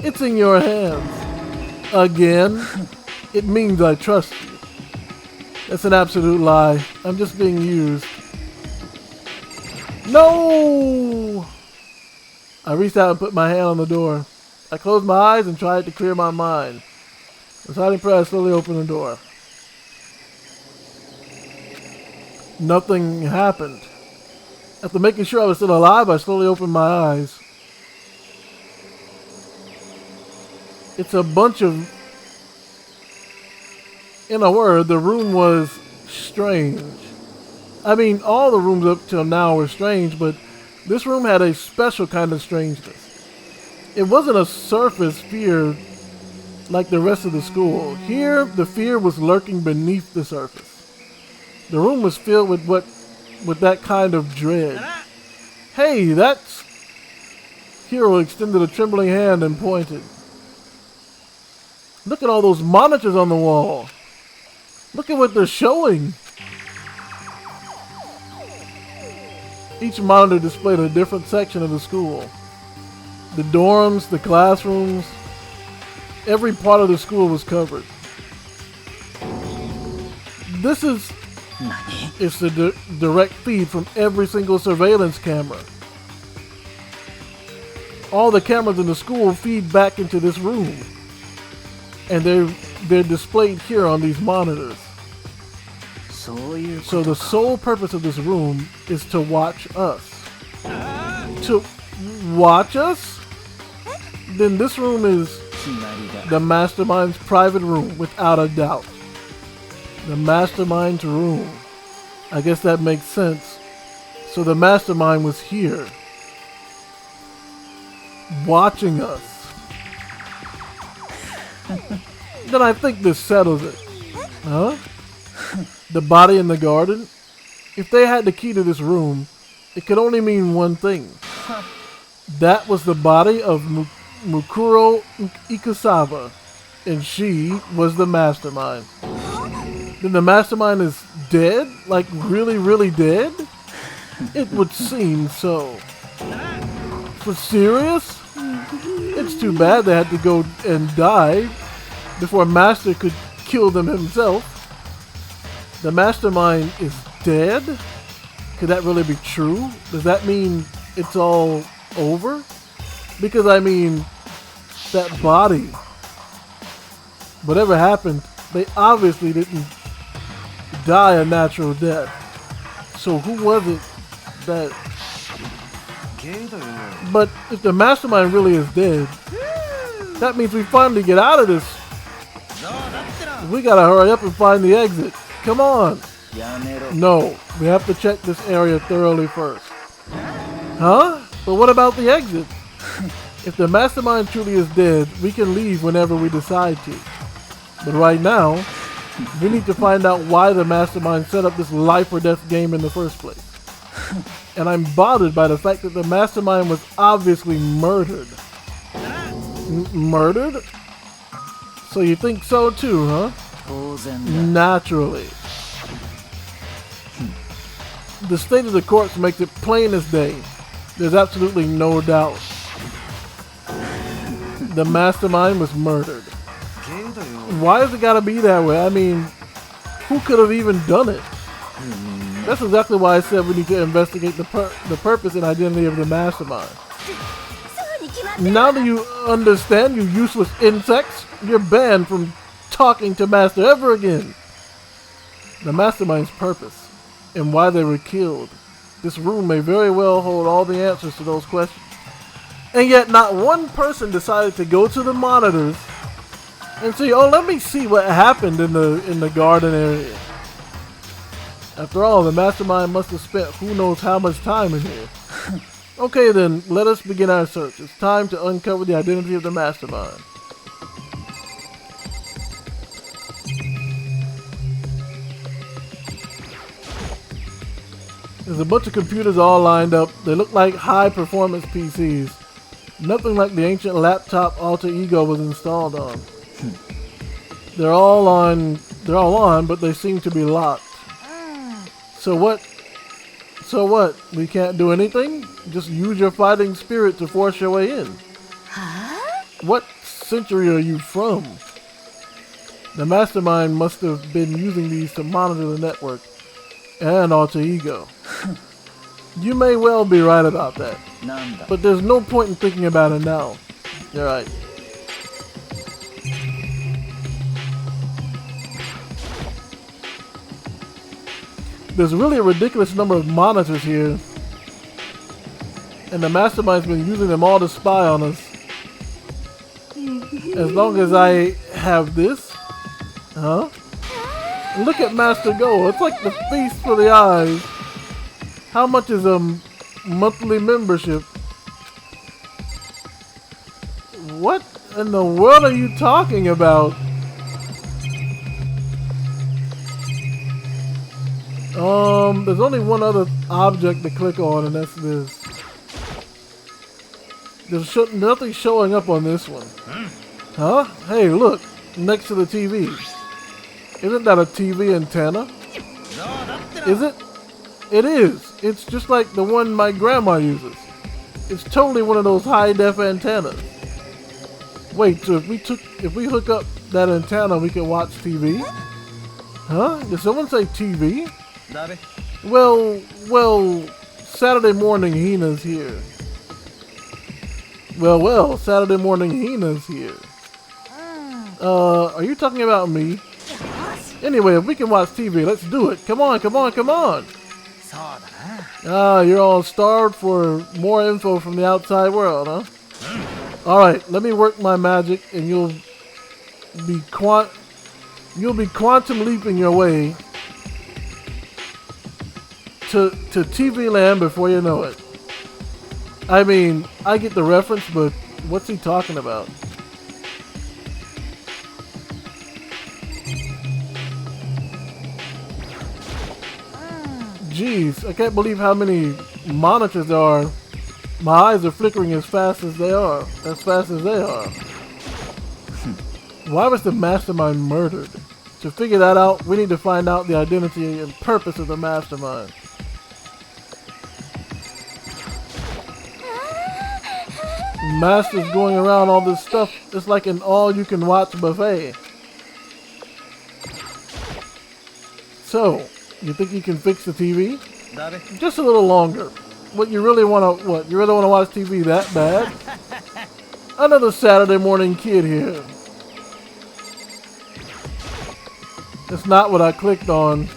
It's in your hands. Again? It means I trust you. That's an absolute lie. I'm just being used. No! I reached out and put my hand on the door. I closed my eyes and tried to clear my mind. With hiding prayer, I slowly opened the door. Nothing happened. After making sure I was still alive, I slowly opened my eyes. It's a bunch of... In a word, the room was strange. I mean, all the rooms up till now were strange, but this room had a special kind of strangeness. It wasn't a surface fear like the rest of the school. Here, the fear was lurking beneath the surface. The room was filled with that kind of dread. Hey, that's... Hiro extended a trembling hand and pointed. Look at all those monitors on the wall. Look at what they're showing. Each monitor displayed a different section of the school. The dorms, the classrooms, every part of the school was covered. This is it's the direct feed from every single surveillance camera. All the cameras in the school feed back into this room. And they're displayed here on these monitors. So the sole purpose of this room is to watch us. To watch us? Then this room is the Mastermind's private room, without a doubt. The Mastermind's room. I guess that makes sense. So the Mastermind was here, watching us. Then I think this settles it. Huh? The body in the garden? If they had the key to this room, it could only mean one thing. That was the body of Mukuro Ikusawa, and she was the Mastermind. Then the Mastermind is dead? Like really, really dead? It would seem so. For serious? It's too bad they had to go and die before Master could kill them himself. The Mastermind is dead? Could that really be true? Does that mean it's all over? Because I mean, that body, whatever happened, they obviously didn't die a natural death. So who was it that... But if the Mastermind really is dead, that means we finally get out of this. We gotta hurry up and find the exit. Come on. No, we have to check this area thoroughly first. Huh? But what about the exit? If the Mastermind truly is dead, we can leave whenever we decide to. But right now, we need to find out why the Mastermind set up this life or death game in the first place. And I'm bothered by the fact that the Mastermind was obviously murdered. Murdered? So you think so too, huh? Naturally. The state of the corpse makes it plain as day. There's absolutely no doubt. The Mastermind was murdered. Why has it gotta be that way? I mean, who could have even done it? That's exactly why I said we need to investigate the purpose and identity of the Mastermind. Now that you understand, you useless insects, you're banned from talking to Master ever again. The Mastermind's purpose and why they were killed. This room may very well hold all the answers to those questions. And yet not one person decided to go to the monitors and say, oh, let me see what happened in the garden area. After all, the Mastermind must have spent who knows how much time in here. Okay then, let us begin our search. It's time to uncover the identity of the Mastermind. There's a bunch of computers all lined up. They look like high-performance PCs. Nothing like the ancient laptop Alter Ego was installed on. They're all on, but they seem to be locked. So what? So what? We can't do anything? Just use your fighting spirit to force your way in. What century are you from? The Mastermind must have been using these to monitor the network and Alter Ego. You may well be right about that, but there's no point in thinking about it now. You're right. There's really a ridiculous number of monitors here, and the Mastermind's been using them all to spy on us. As long as I have this, huh? Look at Master go. It's like the feast for the eyes. How much is a monthly membership? What in the world are you talking about? There's only one other object to click on, and that's this. There's nothing showing up on this one. Huh? Hey, look, next to the TV. Isn't that a TV antenna? Is it? It is. It's just like the one my grandma uses. It's totally one of those high-def antennas. Wait, so if we hook up that antenna, we can watch TV? Huh? Did someone say TV? Well, Saturday morning Hina's here. Well, Saturday morning Hina's here. Are you talking about me? Anyway, if we can watch TV, let's do it. Come on. Ah, you're all starved for more info from the outside world, huh? Alright, let me work my magic and you'll be quantum leaping your way to TV land before you know it. I mean, I get the reference, but what's he talking about? Jeez, I can't believe how many monitors there are. My eyes are flickering as fast as they are. Why was the mastermind murdered? To figure that out, we need to find out the identity and purpose of the mastermind. Master's going around all this stuff. It's like an all-you-can-watch buffet. So, you think you can fix the TV? Just a little longer. What you really want to watch TV that bad? Another Saturday morning kid here. That's not what I clicked on.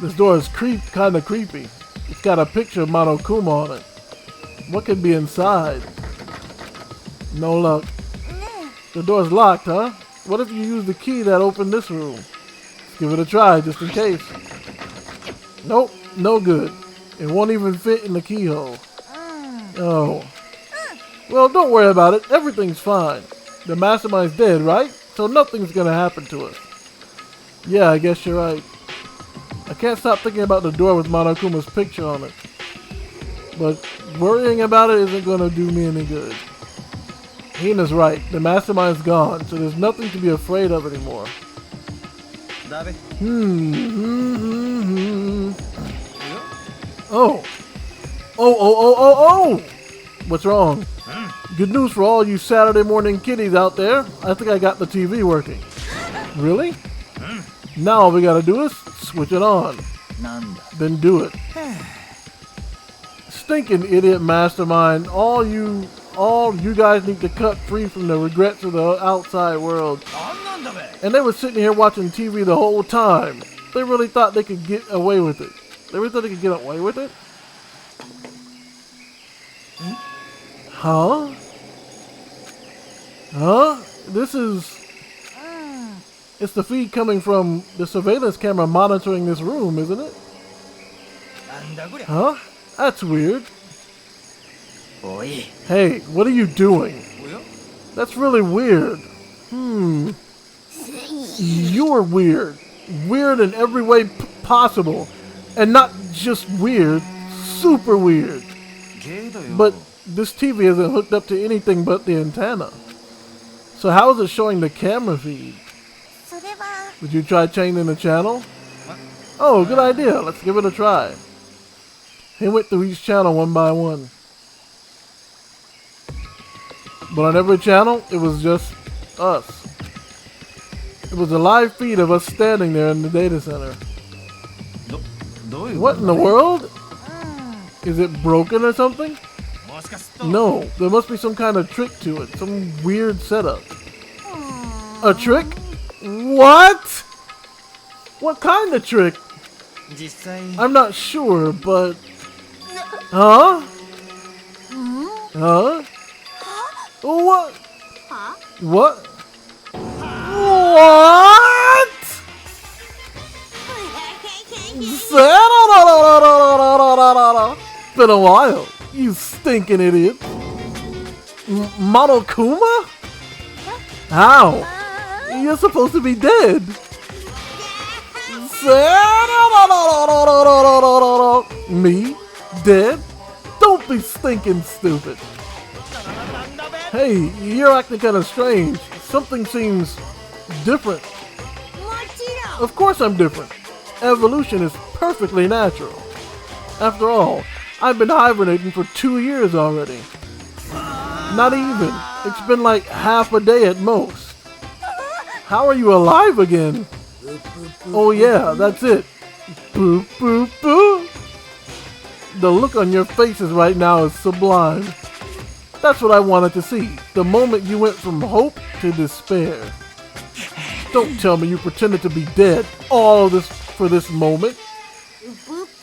This door is kind of creepy. It's got a picture of Monokuma on it. What could be inside? No luck. The door's locked, huh? What if you use the key that opened this room? Let's give it a try, just in case. Nope, no good. It won't even fit in the keyhole. Oh. Well, don't worry about it. Everything's fine. The mastermind's dead, right? So nothing's gonna happen to us. Yeah, I guess you're right. I can't stop thinking about the door with Monokuma's picture on it. But worrying about it isn't gonna do me any good. Hina's right. The mastermind's gone, so there's nothing to be afraid of anymore. Oh! What's wrong? Good news for all you Saturday morning kiddies out there. I think I got the TV working. Really? Now all we gotta do is switch it on. Then do it. Stinking idiot mastermind. All you guys need to cut free from the regrets of the outside world. And they were sitting here watching TV the whole time. They really thought they could get away with it. Huh? This is... It's the feed coming from the surveillance camera monitoring this room, isn't it? Huh? That's weird. Hey, what are you doing? That's really weird. You're weird. Weird in every way possible. And not just weird, super weird. But this TV isn't hooked up to anything but the antenna. So how is it showing the camera feed? Would you try changing the channel? Oh, good idea. Let's give it a try. He went through each channel one by one. But on every channel, it was just us. It was a live feed of us standing there in the data center. What in the world? Is it broken or something? No, there must be some kind of trick to it. Some weird setup. A trick? What? What kind of trick? I'm not sure, but... Huh? Huh? What? What? What? It's been a while, you stinking idiot. Monokuma? How? You're supposed to be dead. Me? Dead? Don't Don't be stinking stupid. Hey, you're acting kind of strange. Something seems different. もちろん Of course I'm different. Evolution is perfectly natural. After all, I've been hibernating for 2 years already. Not even. It's been like half a day at most. How are you alive again? Oh yeah, that's it. Boop, boop, boop. The look on your faces right now is sublime. That's what I wanted to see. The moment you went from hope to despair. Don't tell me you pretended to be dead all of this for this moment.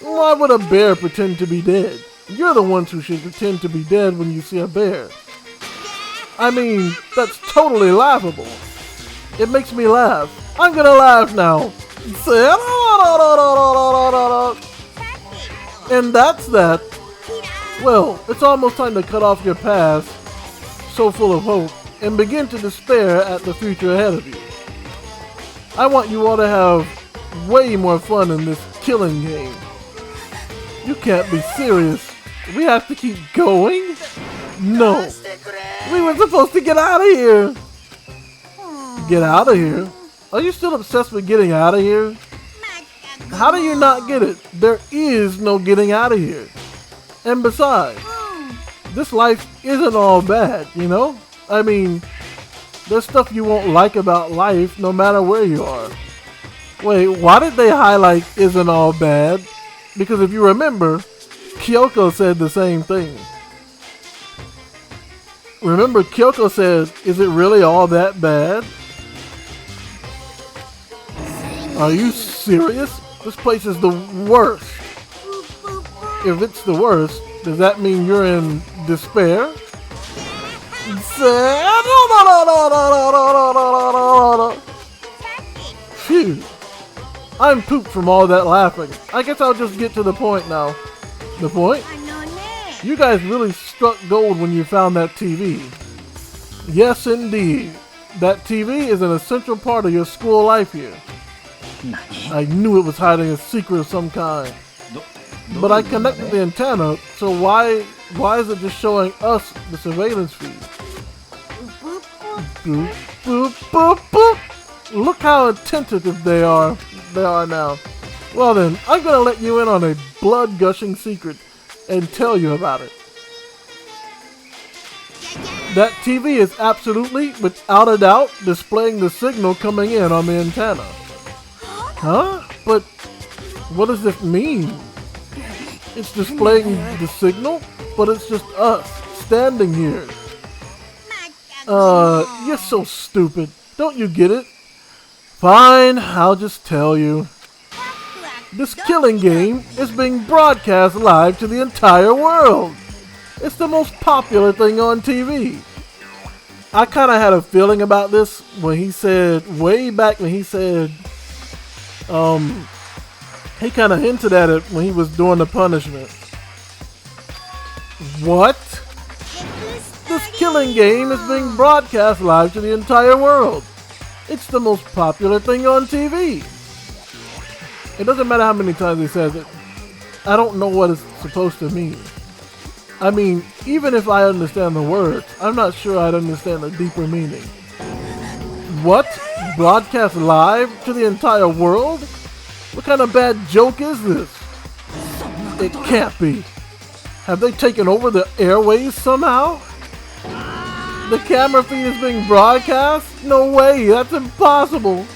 Why would a bear pretend to be dead? You're the ones who should pretend to be dead when you see a bear. I mean, that's totally laughable. It makes me laugh. I'm gonna laugh now. And that's that. Well, it's almost time to cut off your past, so full of hope, and begin to despair at the future ahead of you. I want you all to have way more fun in this killing game. You can't be serious. We have to keep going? No. We were supposed to get out of here. Get out of here? Are you still obsessed with getting out of here? How do you not get it? There is no getting out of here. And besides, this life isn't all bad, you know? I mean, there's stuff you won't like about life no matter where you are. Wait, why did they highlight isn't all bad? Because if you remember, Kyoko said the same thing. Remember, Kyoko said, is it really all that bad? Are you serious? This place is the worst. If it's the worst, does that mean you're in despair? Phew. I'm pooped from all that laughing. I guess I'll just get to the point now. The point? あのね You guys really struck gold when you found that TV. Yes, indeed. That TV is an essential part of your school life here. I knew it was hiding a secret of some kind. But I connected the antenna, so why is it just showing us the surveillance feed? Boop, boop, boop, boop. Look how attentive they are now. Well then, I'm gonna let you in on a blood-gushing secret and tell you about it. That TV is absolutely, without a doubt, displaying the signal coming in on the antenna. Huh? But what does this mean? It's displaying the signal, but it's just us standing here. You're so stupid. Don't you get it? Fine, I'll just tell you. This killing game is being broadcast live to the entire world. It's the most popular thing on TV. I kind of had a feeling about this when he said, way back when he said, he kind of hinted at it when he was doing the punishment. What? This killing game is being broadcast live to the entire world. It's the most popular thing on TV. It doesn't matter how many times he says it. I don't know what it's supposed to mean. I mean, even if I understand the words, I'm not sure I'd understand the deeper meaning. What? Broadcast live to the entire world? What kind of bad joke is this? It can't be. Have they taken over the airways somehow? The camera feed is being broadcast? No way, that's impossible.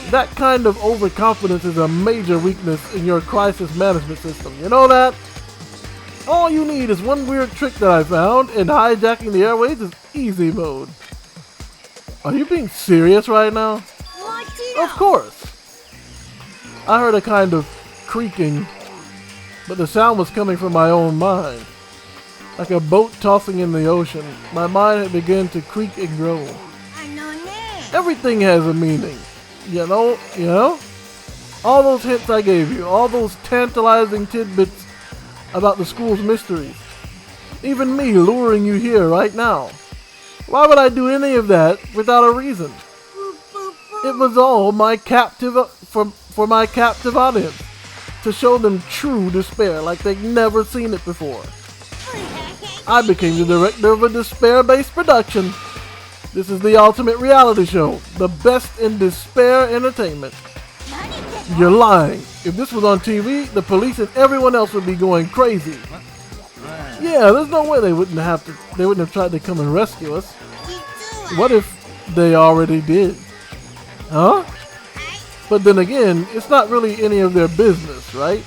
That kind of overconfidence is a major weakness in your crisis management system. You know that? All you need is one weird trick that I found, and hijacking the airways is easy mode. Are you being serious right now? もちろ Of ん course. I heard a kind of creaking, but the sound was coming from my own mind. Like a boat tossing in the ocean, my mind had begun to creak and grow. あのね Everything has a meaning. You know? All those hints I gave you, all those tantalizing tidbits about the school's mysteries. Even me luring you here right now. Why would I do any of that without a reason? It was all my captive for my captive audience. to show them true despair like they'd never seen it before. I became the director of a despair-based production. This is the ultimate reality show, the best in despair entertainment. You're lying. If this was on TV, the police and everyone else would be going crazy. Yeah, there's no way they wouldn't have tried to come and rescue us. What if they already did? Huh? But then again, it's not really any of their business, right?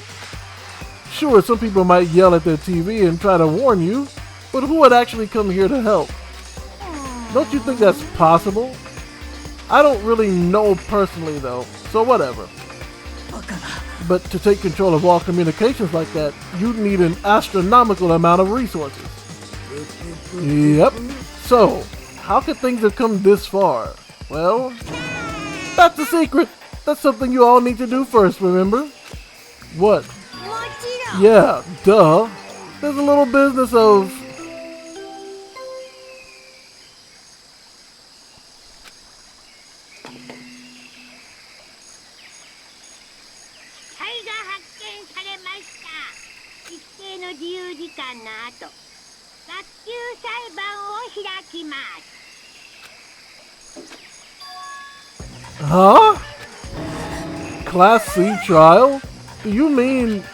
Sure, some people might yell at their TV and try to warn you, but who would actually come here to help? Don't you think that's possible? I don't really know personally though, so whatever. But to take control of all communications like that, you'd need an astronomical amount of resources. Yep. So, how could things have come this far? Well, that's the secret. That's something you all need to do first, remember? What? Yeah, duh. There's a little business of... Huh? Class C trial? Do you mean...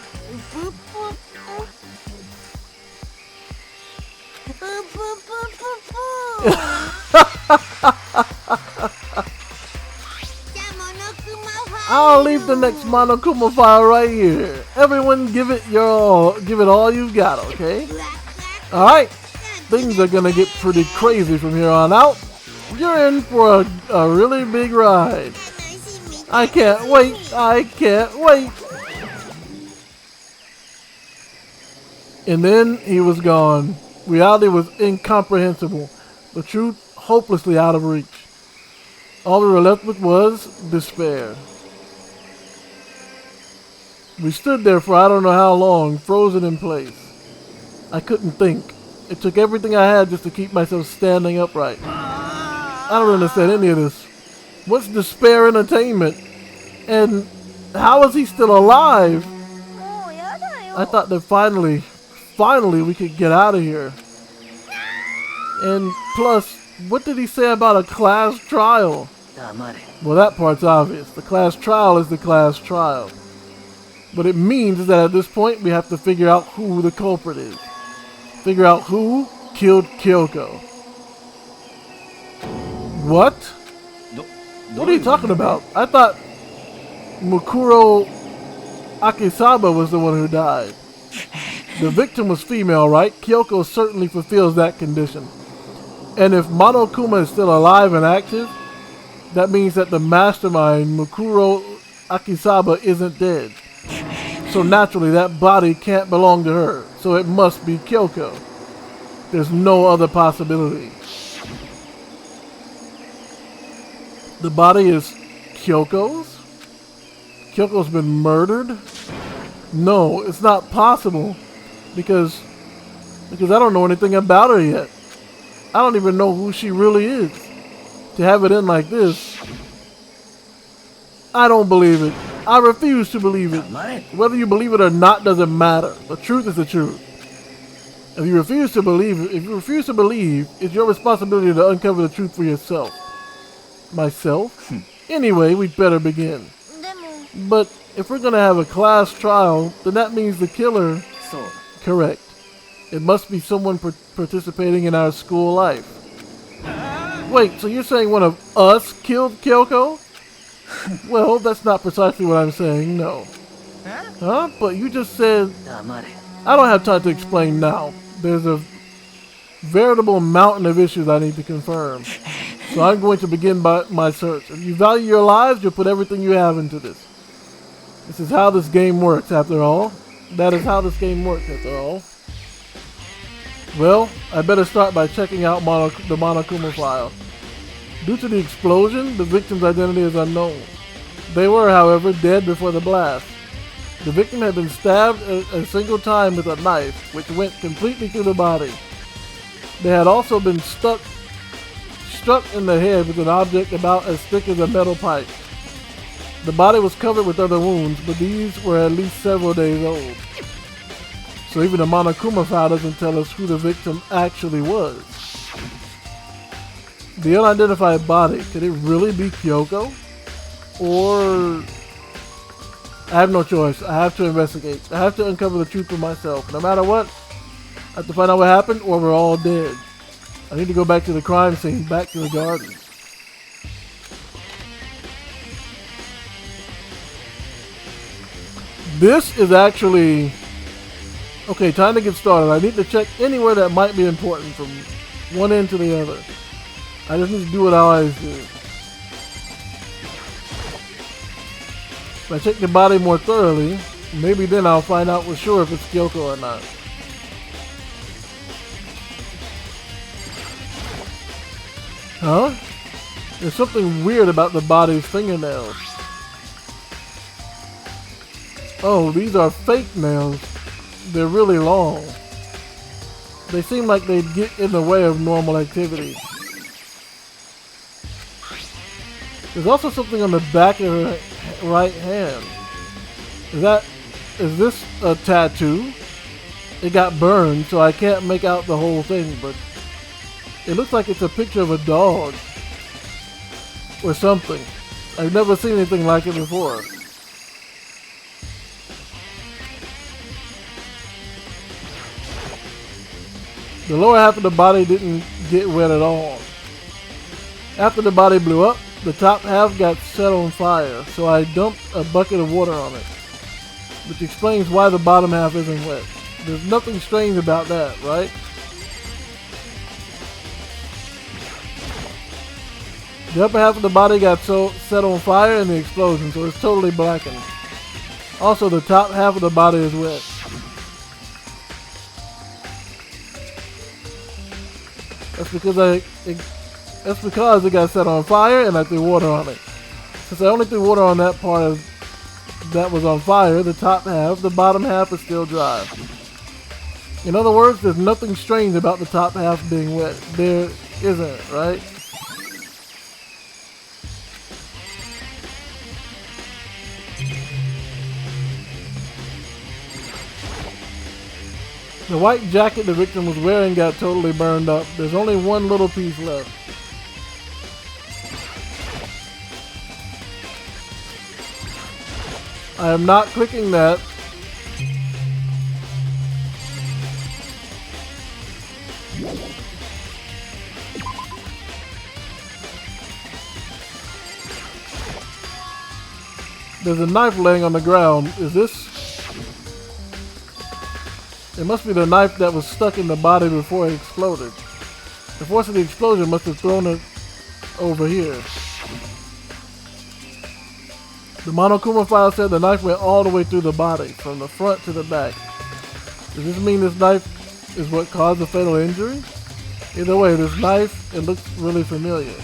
I'll leave the next Monokuma file right here. Everyone give it all you've got, okay? Alright, things are gonna get pretty crazy from here on out. You're in for a really big ride. I can't wait, I can't wait. And then he was gone. Reality was incomprehensible. The truth hopelessly out of reach. All we were left with was despair. We stood there for I don't know how long, frozen in place. I couldn't think. It took everything I had just to keep myself standing upright. I don't understand any of this. What's despair entertainment? And how is he still alive? I thought that finally we could get out of here. And plus, what did he say about a class trial? Well, that part's obvious. The class trial is the class trial. What it means is that at this point, we have to figure out who the culprit is. Figure out who killed Kyoko. What? What are you talking about? I thought Mukuro Akisaba was the one who died. The victim was female, right? Kyoko certainly fulfills that condition. And if Monokuma is still alive and active, that means that the mastermind, Mukuro Akisaba, isn't dead. So naturally, that body can't belong to her. So it must be Kyoko. There's no other possibility. The body is Kyoko's? Kyoko's been murdered? No, it's not possible. Because I don't know anything about her yet. I don't even know who she really is. To have it in like this, I don't believe it. I refuse to believe it. Whether you believe it or not doesn't matter. The truth is the truth. If you refuse to believe, it's your responsibility to uncover the truth for yourself. Myself? Anyway, we'd better begin. But if we're gonna have a class trial, then that means the killer... Correct. It must be someone participating in our school life. Wait, so you're saying one of us killed Kyoko? Well, that's not precisely what I'm saying, no. Huh? But you just said... I don't have time to explain now. There's a veritable mountain of issues I need to confirm. So I'm going to begin my search. If you value your lives, you'll put everything you have into this. This is how this game works, after all. That is how this game works, after all. Well, I better start by checking out the Monokuma file. Due to the explosion, the victim's identity is unknown. They were, however, dead before the blast. The victim had been stabbed a single time with a knife, which went completely through the body. They had also been struck in the head with an object about as thick as a metal pipe. The body was covered with other wounds, but these were at least several days old. So even the Monokuma file doesn't tell us who the victim actually was. The unidentified body, could it really be Kyoko? Or... I have no choice. I have to investigate. I have to uncover the truth for myself. No matter what, I have to find out what happened or we're all dead. I need to go back to the crime scene, back to the garden. This is actually... Okay, time to get started. I need to check anywhere that might be important from one end to the other. I just need to do what I always do. If I check the body more thoroughly, maybe then I'll find out for sure if it's Kyoko or not. Huh? There's something weird about the body's fingernails. Oh, these are fake nails. They're really long. They seem like they'd get in the way of normal activity. There's also something on the back of her right hand. Is this a tattoo? It got burned, so I can't make out the whole thing, but it looks like it's a picture of a dog or something. I've never seen anything like it before. The lower half of the body didn't get wet at all. After the body blew up, the top half got set on fire, so I dumped a bucket of water on it, which explains why the bottom half isn't wet. There's nothing strange about that, right? The upper half of the body got set on fire in the explosion, so it's totally blackened. Also, the top half of the body is wet. That's because it got set on fire and I threw water on it. Since I only threw water on that part that was on fire, the top half, the bottom half is still dry. In other words, there's nothing strange about the top half being wet. There isn't, right? The white jacket the victim was wearing got totally burned up. There's only one little piece left. I am not clicking that. There's a knife laying on the ground. Is this? It must be the knife that was stuck in the body before it exploded. The force of the explosion must have thrown it over here. The Monokuma file said the knife went all the way through the body, from the front to the back. Does this mean this knife is what caused the fatal injury? Either way, this knife, it looks really familiar.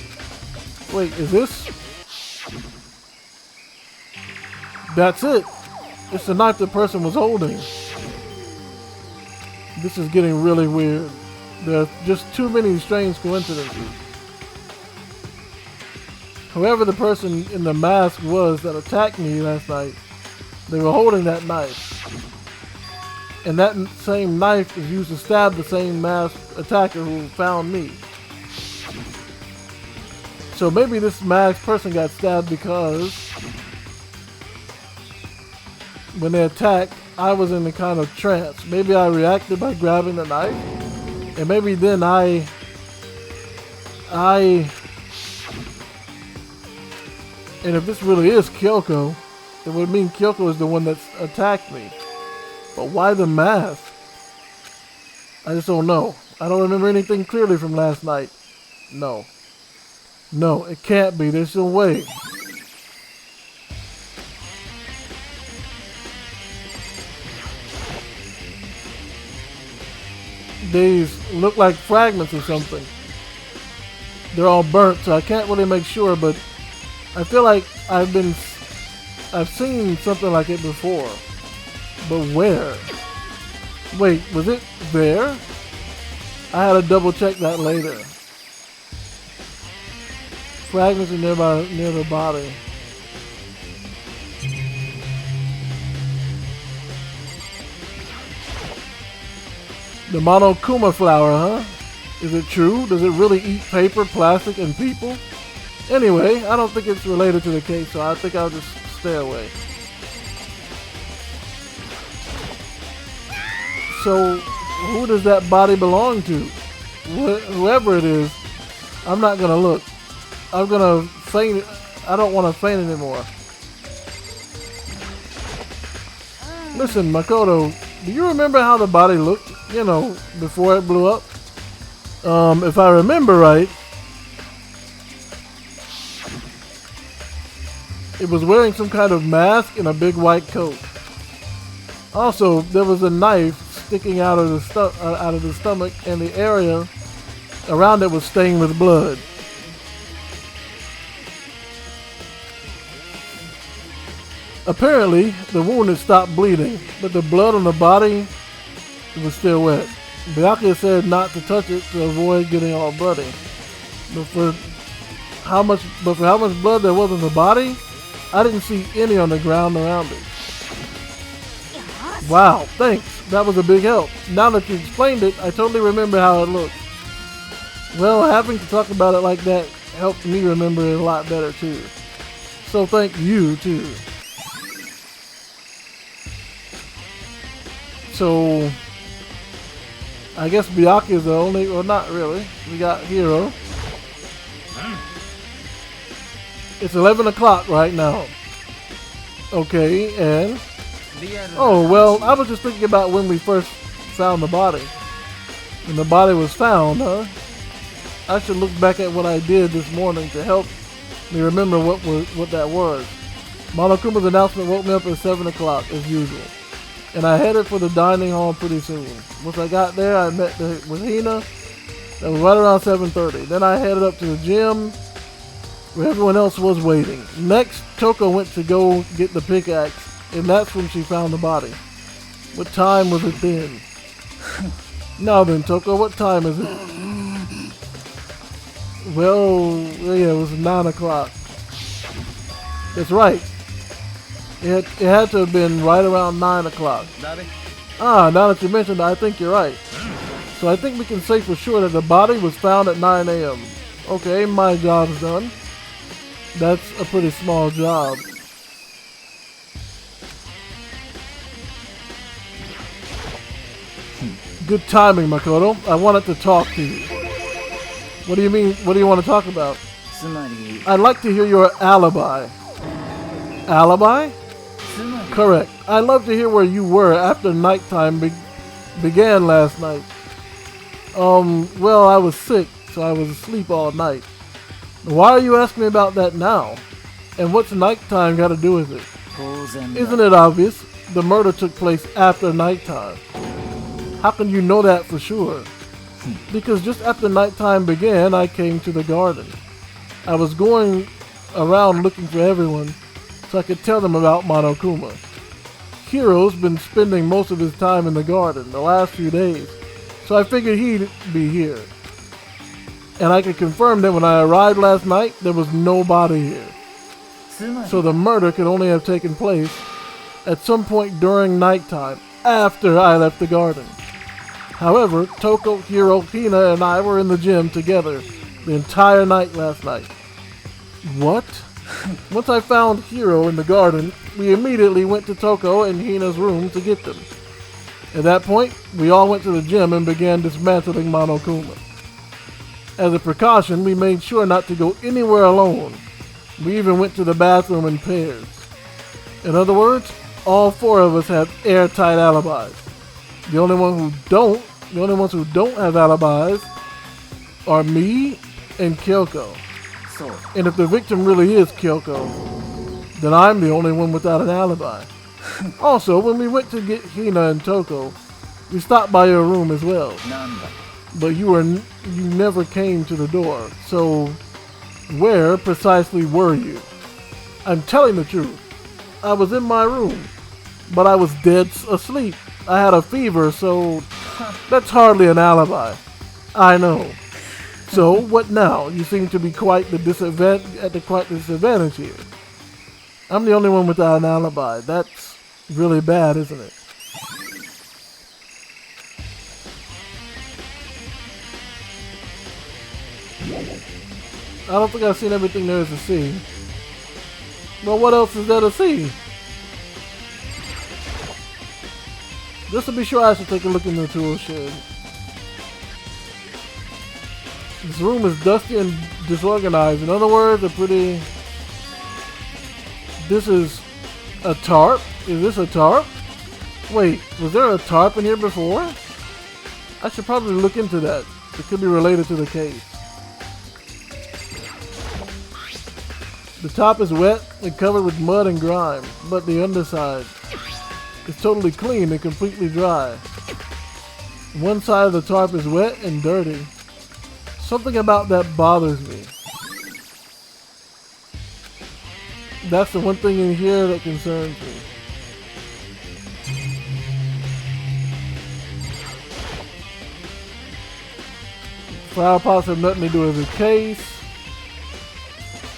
Wait, is this? That's it! It's the knife the person was holding. This is getting really weird. There are just too many strange coincidences. Whoever the person in the mask was that attacked me last night, they were holding that knife. And that same knife is used to stab the same masked attacker who found me. So maybe this masked person got stabbed because when they attacked, I was in a kind of trance. Maybe I reacted by grabbing the knife, and maybe then and if this really is Kyoko, it would mean Kyoko is the one that attacked me. But why the mask? I just don't know. I don't remember anything clearly from last night. No. No, it can't be. There's no way. These look like fragments or something. They're all burnt, so I can't really make sure, but I feel like I've seen something like it before. But where? Wait, was it there? I had to double check that later. Fragments are near the body. The Monokuma flower, huh? Is it true? Does it really eat paper, plastic, and people? Anyway, I don't think it's related to the case, so I think I'll just stay away. So, who does that body belong to? Whoever it is, I'm not gonna look. I'm gonna faint. I don't want to faint anymore. Listen, Makoto, do you remember how the body looked, you know, before it blew up? If I remember right, it was wearing some kind of mask and a big white coat. Also, there was a knife sticking out of the stomach, and the area around it was stained with blood. Apparently, the wound had stopped bleeding, but the blood on the body was still wet. Byakuya said not to touch it to avoid getting all bloody. But for how much blood there was on the body, I didn't see any on the ground around it. Wow, thanks. That was a big help. Now that you explained it, I totally remember how it looked. Well, having to talk about it like that helped me remember it a lot better too. So thank you too. So, I guess Byakuya is the only, well not really, we got Hiro. It's 11 o'clock right now. Okay, and, oh well, I was just thinking about when we first found the body. When the body was found, huh? I should look back at what I did this morning to help me remember what that was. Monokuma's announcement woke me up at 7 o'clock as usual. And I headed for the dining hall pretty soon. Once I got there, I met with Hina. That was right around 7:30. Then I headed up to the gym where everyone else was waiting. Next, Toko went to go get the pickaxe, and that's when she found the body. What time was it then? Now then, Toko, what time is it? Well, yeah, it was 9 o'clock. That's right. It had to have been right around 9 o'clock. Ah, now that you mentioned it, I think you're right. So I think we can say for sure that the body was found at 9 a.m. Okay, my job's done. That's a pretty small job. Good timing, Makoto. I wanted to talk to you. What do you mean? What do you want to talk about? I'd like to hear your alibi. Alibi? Correct. I'd love to hear where you were after nighttime began last night. Well, I was sick, so I was asleep all night. Why are you asking me about that now? And what's nighttime got to do with it? Isn't it obvious? The murder took place after nighttime. How can you know that for sure? Because just after nighttime began, I came to the garden. I was going around looking for everyone, so I could tell them about Monokuma. Hiro's been spending most of his time in the garden the last few days, so I figured he'd be here. And I could confirm that when I arrived last night, there was nobody here. So the murder could only have taken place at some point during nighttime, after I left the garden. However, Toko, Hiro, Hina, and I were in the gym together the entire night last night. What? Once I found Hiro in the garden, we immediately went to Toko and Hina's room to get them. At that point, we all went to the gym and began dismantling Monokuma. As a precaution, we made sure not to go anywhere alone. We even went to the bathroom in pairs. In other words, all four of us have airtight alibis. The only ones who don't have alibis are me and Kyoko. And if the victim really is Kyoko, then I'm the only one without an alibi. Also, when we went to get Hina and Toko, we stopped by your room as well. But you never came to the door. So, where precisely were you? I'm telling the truth. I was in my room, but I was dead asleep. I had a fever, so that's hardly an alibi. I know. So, what now? You seem to be at quite the disadvantage here. I'm the only one without an alibi. That's really bad, isn't it? I don't think I've seen everything there is to see. Well, what else is there to see? Just to be sure, I should take a look in the tool shed. This room is dusty and disorganized. In other words, This is a tarp? Is this a tarp? Wait, was there a tarp in here before? I should probably look into that. It could be related to the case. The top is wet and covered with mud and grime, but the underside is totally clean and completely dry. One side of the tarp is wet and dirty. Something about that bothers me. That's the one thing in here that concerns me. Flower pots have nothing to do with the case.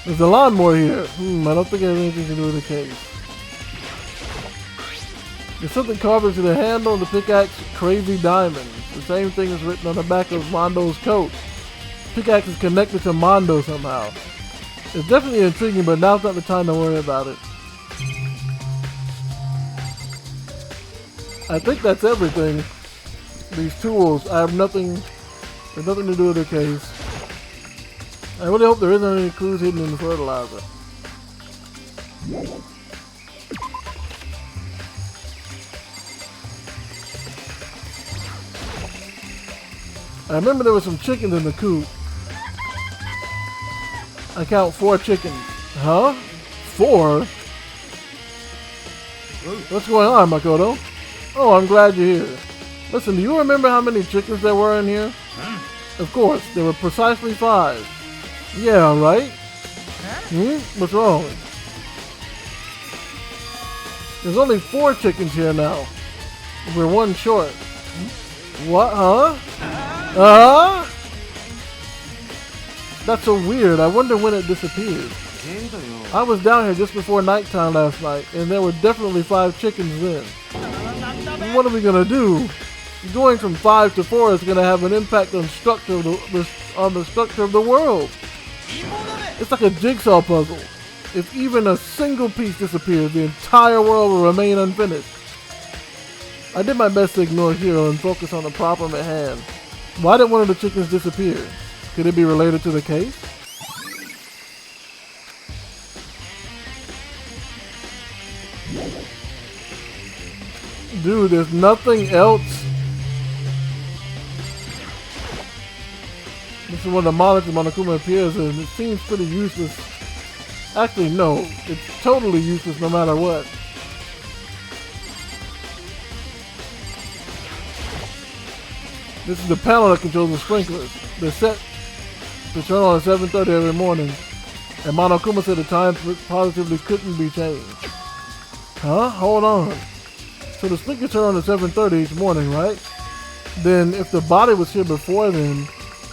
There's a lawnmower here. I don't think it has anything to do with the case. There's something carved into the handle of the pickaxe, Crazy Diamonds. The same thing is written on the back of Mondo's coat. Pickaxe is connected to Mondo somehow. It's definitely intriguing, but now's not the time to worry about it. I think that's everything. These tools, I have nothing. There's nothing to do with the case. I really hope there isn't any clues hidden in the fertilizer. I remember there were some chickens in the coop. I count 4 chickens. Huh? 4? What's going on, Makoto? Oh, I'm glad you're here. Listen, do you remember how many chickens there were in here? Of course, there were precisely 5. Yeah, right? What's wrong? There's only 4 chickens here now. We're 1 short. What, huh? That's so weird. I wonder when it disappeared. I was down here just before nighttime last night, and there were definitely 5 chickens then. What are we gonna do? Going from 5 to 4 is gonna have an impact on the structure of the world. It's like a jigsaw puzzle. If even a single piece disappears, the entire world will remain unfinished. I did my best to ignore Hiro and focus on the problem at hand. Why did one of the chickens disappear? Could it be related to the case? Dude, there's nothing else. This is when the monitor Monokuma appears, and it seems pretty useless. Actually, no. It's totally useless no matter what. This is the panel that controls the sprinklers. They're set to turn on at 7:30 every morning, and Monokuma said the time positively couldn't be changed. Huh? Hold on. So the sprinklers turn on at 7:30 each morning, right? Then if the body was here before then,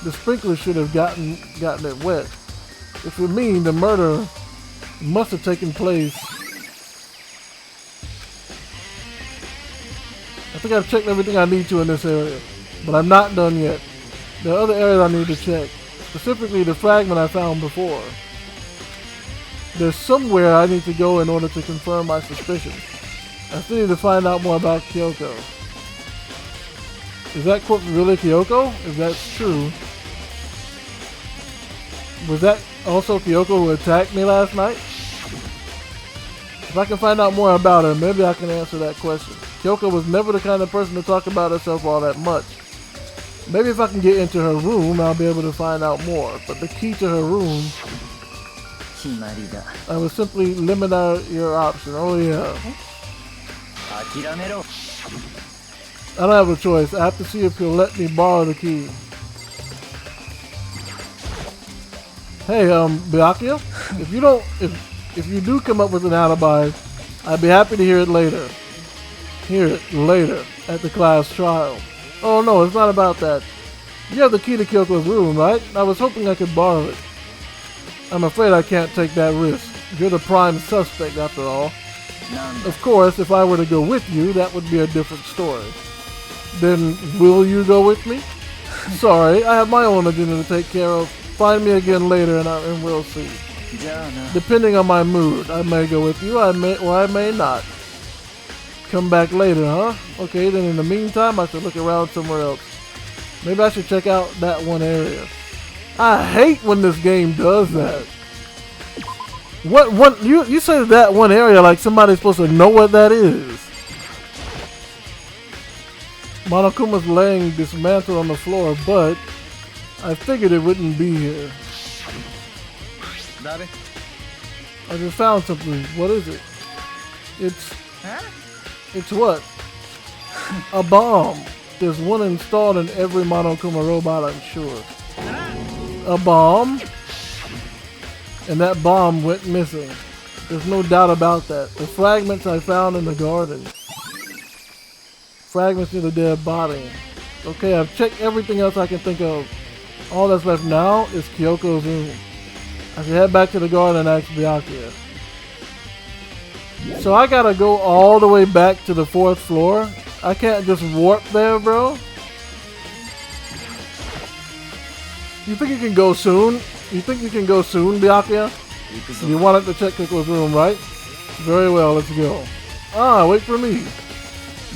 the sprinkler should have gotten it wet. Which would mean the murder must have taken place. I think I've checked everything I need to in this area, but I'm not done yet. There are other areas I need to check, specifically the fragment I found before. There's somewhere I need to go in order to confirm my suspicions. I still need to find out more about Kyoko. Is that quote really Kyoko? If that's true, was that also Kyoko who attacked me last night? If I can find out more about her, maybe I can answer that question. Kyoko was never the kind of person to talk about herself all that much. Maybe if I can get into her room, I'll be able to find out more. But the key to her room, I will simply limit your option. Oh yeah. I don't have a choice. I have to see if he'll let me borrow the key. Hey, Byakuya, if you do come up with an alibi, I'd be happy to hear it later. At the class trial. Oh no, it's not about that. You have the key to Kyoko's room, right? I was hoping I could borrow it. I'm afraid I can't take that risk. You're the prime suspect after all. Of course, if I were to go with you, that would be a different story. Then, will you go with me? Sorry, I have my own agenda to take care of. find me again later and we'll see. じゃあな。 Depending on my mood, I may go with you, I may not. Come back later, huh? Okay, then in the meantime, I should look around somewhere else. Maybe I should check out that one area. I hate when this game does that. What one? You say that one area like somebody's supposed to know what that is. Monokuma's laying dismantled on the floor, but I figured it wouldn't be here. ダメ。 I just found something. What is it? It's え？ It's what? A bomb. There's one installed in every Monokuma robot, I'm sure. A bomb? And that bomb went missing. There's no doubt about that. The fragments I found in the garden. Fragments near the dead body. Okay, I've checked everything else I can think of. All that's left now is Kyoko's room. I should head back to the garden and ask Byakuya. So I gotta go all the way back to the 4th floor? I can't just warp there, bro? You think you can go soon? You think you can go soon, Byakuya? You wanted to check Kyoko's room, right? Very well, let's go. Ah, wait for me.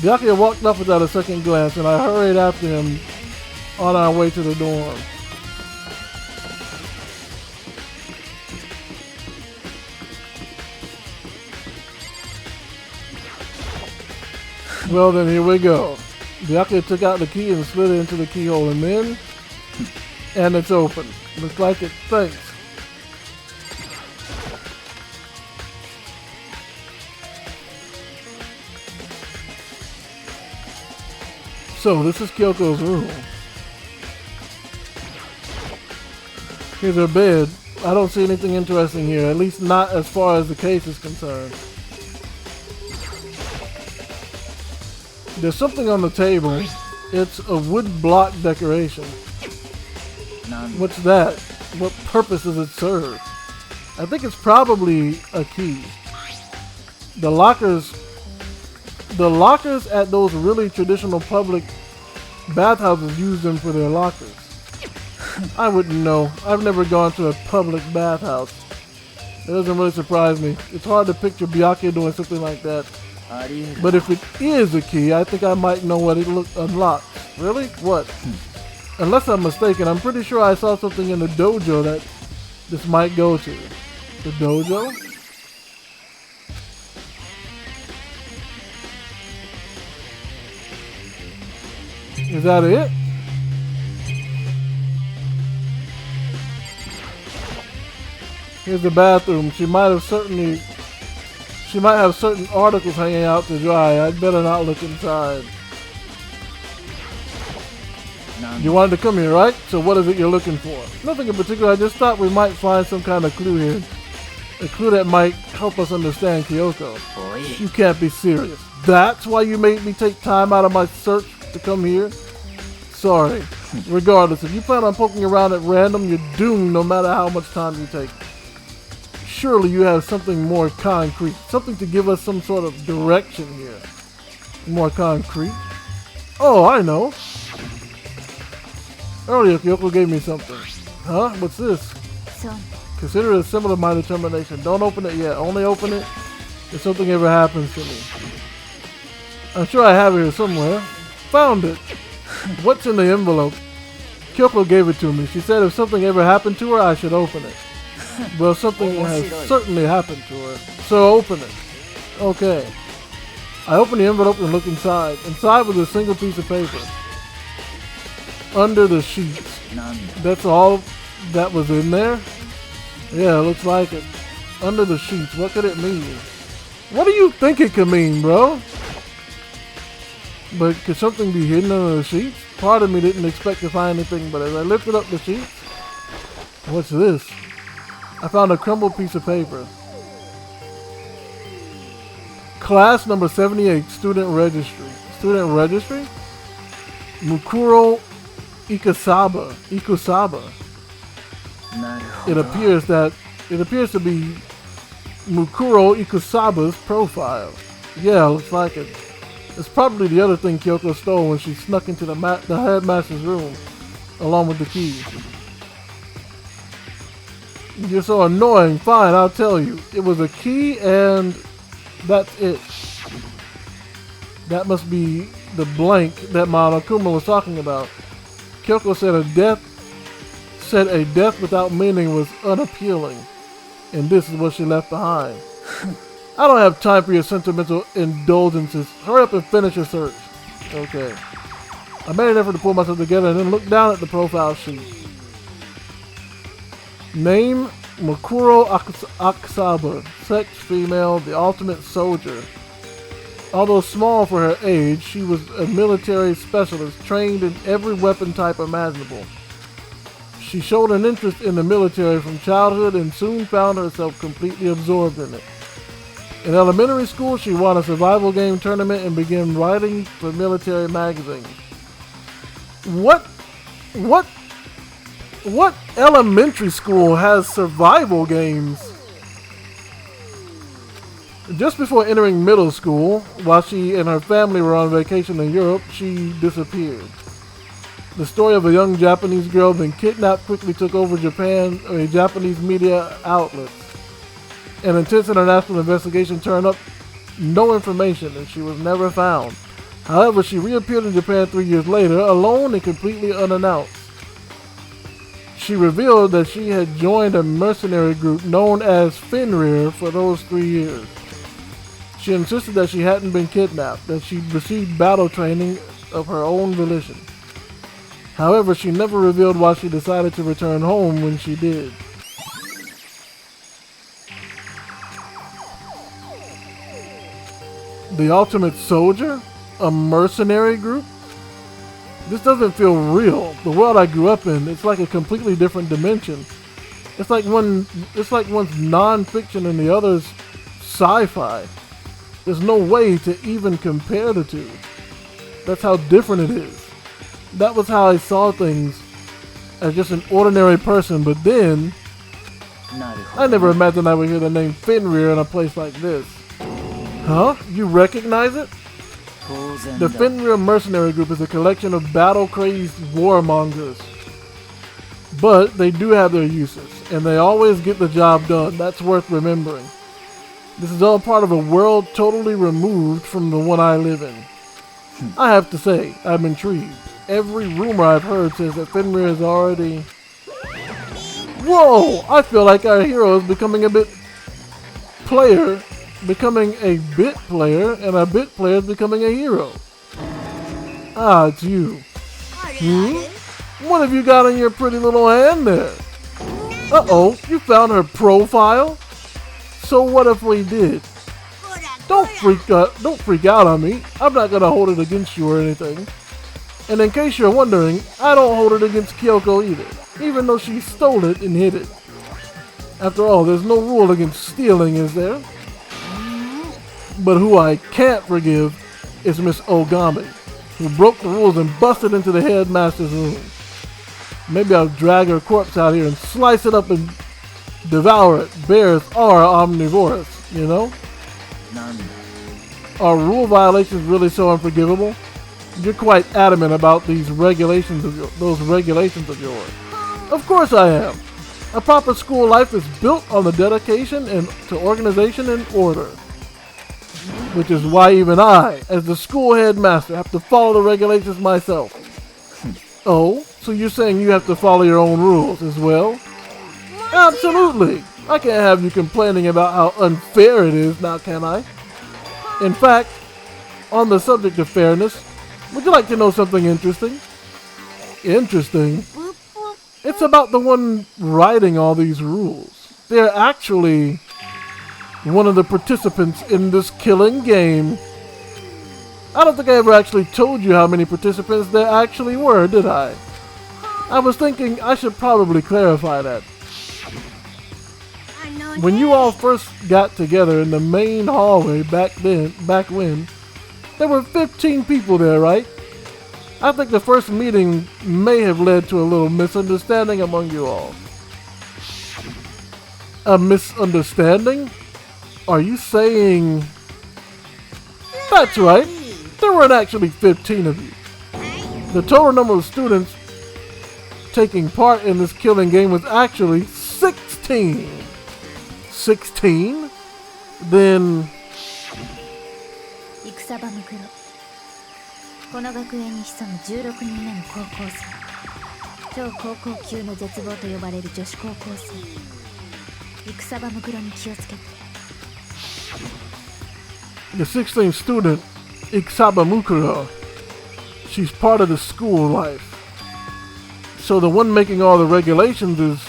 Byakuya walked off without a second glance, and I hurried after him on our way to the dorm. Well then, here we go. Byakuya took out the key and slid it into the keyhole, and then... and it's open. Looks like it thinks. So, this is Kyoko's room. Here's her bed. I don't see anything interesting here, at least not as far as the case is concerned. There's something on the table. It's a wood block decoration. What's that? What purpose does it serve? I think it's probably a key. The lockers at those really traditional public bathhouses use them for their lockers. I wouldn't know. I've never gone to a public bathhouse. It doesn't really surprise me. It's hard to picture Byakuya doing something like that. But if it is a key, I think I might know what it unlocks. Really? What? Unless I'm mistaken, I'm pretty sure I saw something in the dojo that this might go to. The dojo? Is that it? Here's the bathroom. She might have certain articles hanging out to dry. I'd better not look inside. You wanted to come here, right? So what is it you're looking for? Nothing in particular. I just thought we might find some kind of clue here. A clue that might help us understand Kyoko. You can't be serious. That's why you made me take time out of my search to come here? Sorry. Regardless, if you plan on poking around at random, you're doomed no matter how much time you take. Surely you have something more concrete. Something to give us some sort of direction here. More concrete? Oh, I know. Earlier, Kyoko gave me something. Huh? What's this? Consider it a symbol of my determination. Don't open it yet. Only open it if something ever happens to me. I'm sure I have it here somewhere. Found it. What's in the envelope? Kyoko gave it to me. She said if something ever happened to her, I should open it. Well, something has certainly happened to her. So open it. Okay. I opened the envelope and looked inside. Inside was a single piece of paper. Under the sheets. That's all that was in there? Yeah, looks like it. Under the sheets. What could it mean? What do you think it could mean, bro? But could something be hidden under the sheets? Part of me didn't expect to find anything, but as I lifted up the sheets... What's this? I found a crumbled piece of paper. Class number 78, student registry. Student registry? Mukuro Ikusaba. It appears to be Mukuro Ikusaba's profile. Yeah, looks like it. It's probably the other thing Kyoko stole when she snuck into the headmaster's room, along with the keys. You're so annoying. Fine, I'll tell you. It was a key and that's it. That must be the blank that Monokuma was talking about. Kyoko said a death without meaning was unappealing. And this is what she left behind. I don't have time for your sentimental indulgences. Hurry up and finish your search. Okay. I made an effort to pull myself together and then looked down at the profile sheet. Name, Makuro Aksaba. Sex, female, the ultimate soldier. Although small for her age, she was a military specialist trained in every weapon type imaginable. She showed an interest in the military from childhood and soon found herself completely absorbed in it. In elementary school, she won a survival game tournament and began writing for military magazines. What elementary school has survival games? Just before entering middle school, while she and her family were on vacation in Europe, she disappeared. The story of a young Japanese girl being kidnapped quickly took over Japanese media outlets. An intense international investigation turned up no information and she was never found. However, she reappeared in Japan 3 years later, alone and completely unannounced. She revealed that she had joined a mercenary group known as Fenrir for those 3 years. She insisted that she hadn't been kidnapped, that she'd received battle training of her own volition. However, she never revealed why she decided to return home when she did. The Ultimate Soldier? A mercenary group? This doesn't feel real. The world I grew up in, it's like a completely different dimension. It's like one's non-fiction and the other's sci-fi. There's no way to even compare the two. That's how different it is. That was how I saw things as just an ordinary person, but then I never imagined I would hear the name Fenrir in a place like this. Huh? You recognize it? The Fenrir Mercenary Group is a collection of battle-crazed warmongers. But they do have their uses, and they always get the job done. That's worth remembering. This is all part of a world totally removed from the one I live in. I have to say, I'm intrigued. Every rumor I've heard says that Fenrir is already... Whoa! I feel like our hero is becoming a bit player, and a bit player is becoming a hero. Ah, it's you. What have you got in your pretty little hand there? Uh-oh, you found her profile? So what if we did? Don't freak out on me. I'm not gonna hold it against you or anything. And in case you're wondering, I don't hold it against Kyoko either, even though she stole it and hid it. After all, there's no rule against stealing, is there? But who I can't forgive is Miss Ogami, who broke the rules and busted into the headmaster's room. Maybe I'll drag her corpse out here and slice it up and devour it. Bears are omnivorous, you know? Are rule violations really so unforgivable? You're quite adamant about those regulations of yours. Of course I am. A proper school life is built on the dedication to organization and order. Which is why even I, as the school headmaster, have to follow the regulations myself. Oh, so you're saying you have to follow your own rules as well? Absolutely. I can't have you complaining about how unfair it is, now can I? In fact, on the subject of fairness, would you like to know something interesting? Interesting? It's about the one writing all these rules. They're actually one of the participants in this killing game. I don't think I ever actually told you how many participants there actually were, did I? I was thinking I should probably clarify that. When you all first got together in the main hallway back when, there were 15 people there, right? I think the first meeting may have led to a little misunderstanding among you all. A misunderstanding? Are you saying... That's right. There weren't actually 15 of you. The total number of students taking part in this killing game was actually 16. 16. 16? Then 戦場ムクロ。この学園に潜む16人目の高校生。超高校級の絶望と呼ばれる女子高校生。戦場ムクロに気をつけて。the 16th student, Iksaba Mukuro. She's part of the school life. So the one making all the regulations is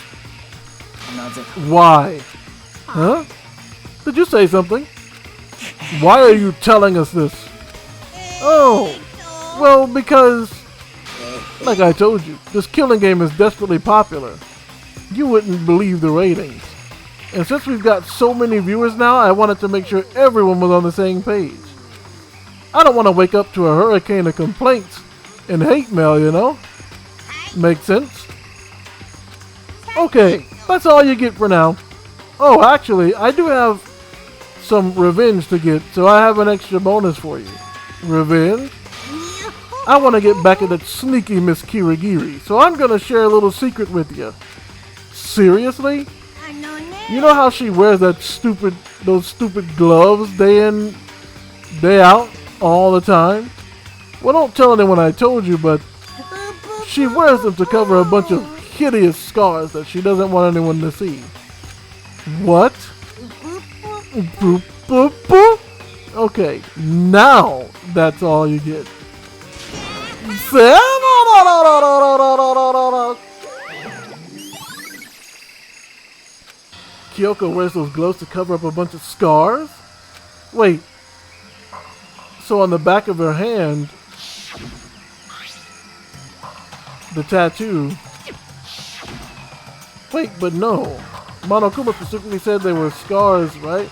なぜ why? Huh? Did you say something? Why are you telling us this? Oh, well, because, like I told you, this killing game is desperately popular. You wouldn't believe the ratings. And since we've got so many viewers now, I wanted to make sure everyone was on the same page. I don't want to wake up to a hurricane of complaints and hate mail, you know? Makes sense? Okay, that's all you get for now. Oh, actually, I do have some revenge to get, so I have an extra bonus for you. Revenge? I want to get back at that sneaky Miss Kirigiri, so I'm going to share a little secret with you. Seriously? You know how she wears those stupid gloves day in, day out, all the time? Well, don't tell anyone I told you, but she wears them to cover a bunch of hideous scars that she doesn't want anyone to see. What? Boop, boop, boop. Okay, now that's all you get. Kyoko wears those gloves to cover up a bunch of scars? Wait. So on the back of her hand, the tattoo. Wait, but no. Monokuma specifically said they were scars, right?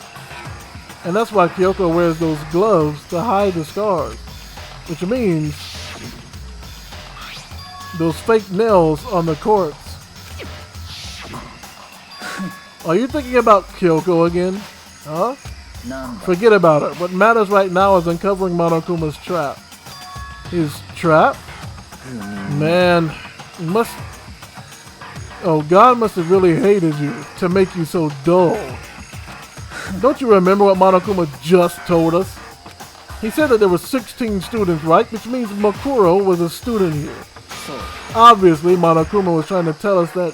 And that's why Kyoko wears those gloves to hide the scars. Which means those fake nails on the corpse. Are you thinking about Kyoko again? Huh? なんだ Forget about it. What matters right now is uncovering Monokuma's trap. His trap? Man, God must have really hated you to make you so dull. Don't you remember what Monokuma just told us? He said that there were 16 students, right? Which means Makuro was a student here. そう Obviously, Monokuma was trying to tell us that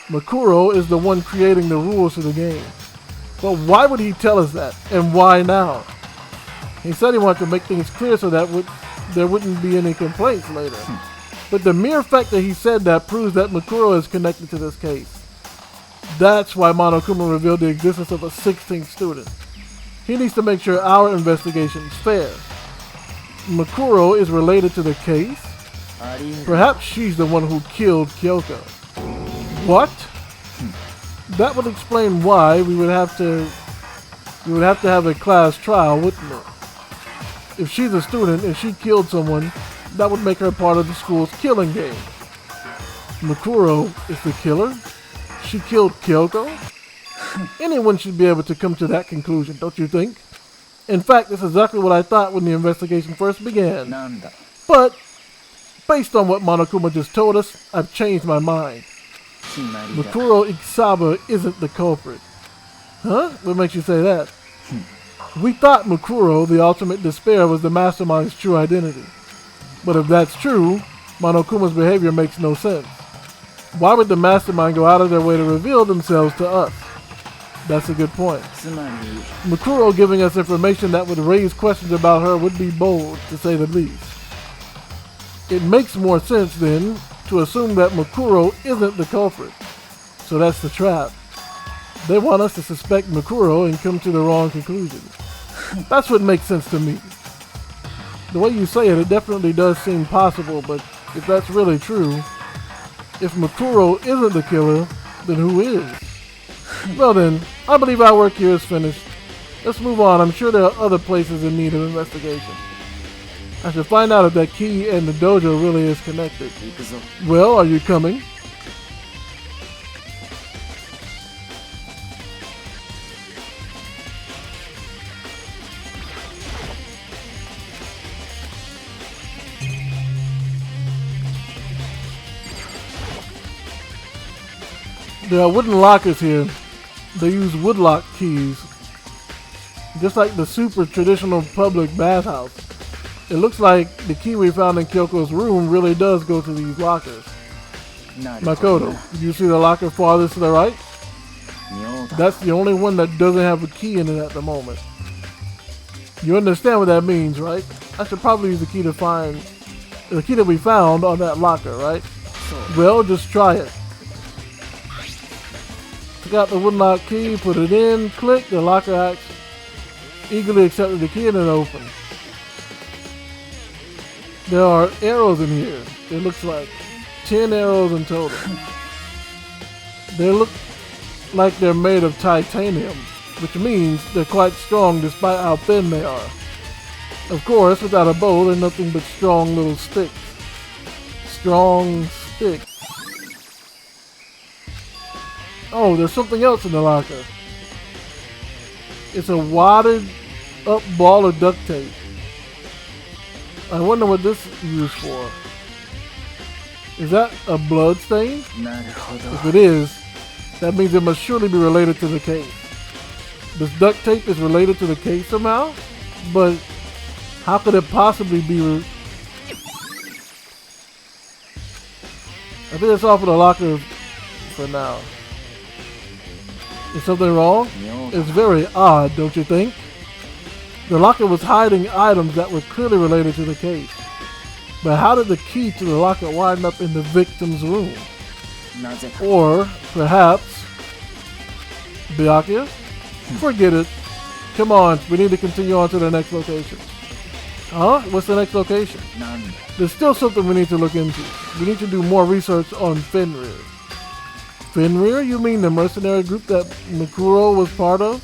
Makuro is the one creating the rules for the game. But why would he tell us that? And why now? He said he wanted to make things clear so that there wouldn't be any complaints later. But the mere fact that he said that proves that Makuro is connected to this case. That's why Monokuma revealed the existence of a 16th student. He needs to make sure our investigation is fair. Makuro is related to the case? ありえる Perhaps she's the one who killed Kyoko. What? That would explain why we would have to have a class trial, wouldn't it? If she's a student and she killed someone, that would make her part of the school's killing game. Makuro is the killer? She killed Kyoko? Anyone should be able to come to that conclusion, don't you think? In fact, that's exactly what I thought when the investigation first began. なんだ But, based on what Monokuma just told us, I've changed my mind. 決まりだ Makuro Iksaba isn't the culprit. Huh? What makes you say that? We thought Makuro, the ultimate despair, was the mastermind's true identity. But if that's true, Monokuma's behavior makes no sense. Why would the mastermind go out of their way to reveal themselves to us? That's a good point. つまり Makuro giving us information that would raise questions about her would be bold, to say the least. It makes more sense, then, to assume that Makuro isn't the culprit. So that's the trap. They want us to suspect Makuro and come to the wrong conclusion. That's what makes sense to me. The way you say it, it definitely does seem possible, but if that's really true, if Makuro isn't the killer, then who is? Well then, I believe our work here is finished. Let's move on. I'm sure there are other places in need of investigation. I should find out if that key and the dojo really is connected. 行くぞ Well, are you coming? There are wooden lockers here. They use woodlock keys. Just like the super traditional public bathhouse. It looks like the key we found in Kyoko's room really does go to these lockers. Makoto, you see the locker farthest to the right? That's the only one that doesn't have a key in it at the moment. You understand what that means, right? I should probably use the key to find the key that we found on that locker, right? Well, just try it. Took out the woodlock key, put it in, click, the locker acts. Eagerly accepted the key and it opened. There are arrows in here. It looks like 10 arrows in total. They look like they're made of titanium, which means they're quite strong despite how thin they are. Of course, without a bow, they're nothing but strong little sticks. Strong sticks. Oh, there's something else in the locker. It's a wadded up ball of duct tape. I wonder what this is used for. Is that a blood stain? If it is, that means it must surely be related to the case. This duct tape is related to the case somehow? But how could it possibly be? I think that's all for the locker for now. Is something wrong? It's very odd, don't you think? The locker was hiding items that were clearly related to the case. But how did the key to the locker wind up in the victim's room? Or perhaps Byakuya? Forget it. Come on, we need to continue on to the next location. Huh? What's the next location? There's still something we need to look into. We need to do more research on Fenrir. Fenrir? You mean the mercenary group that Mikuro was part of?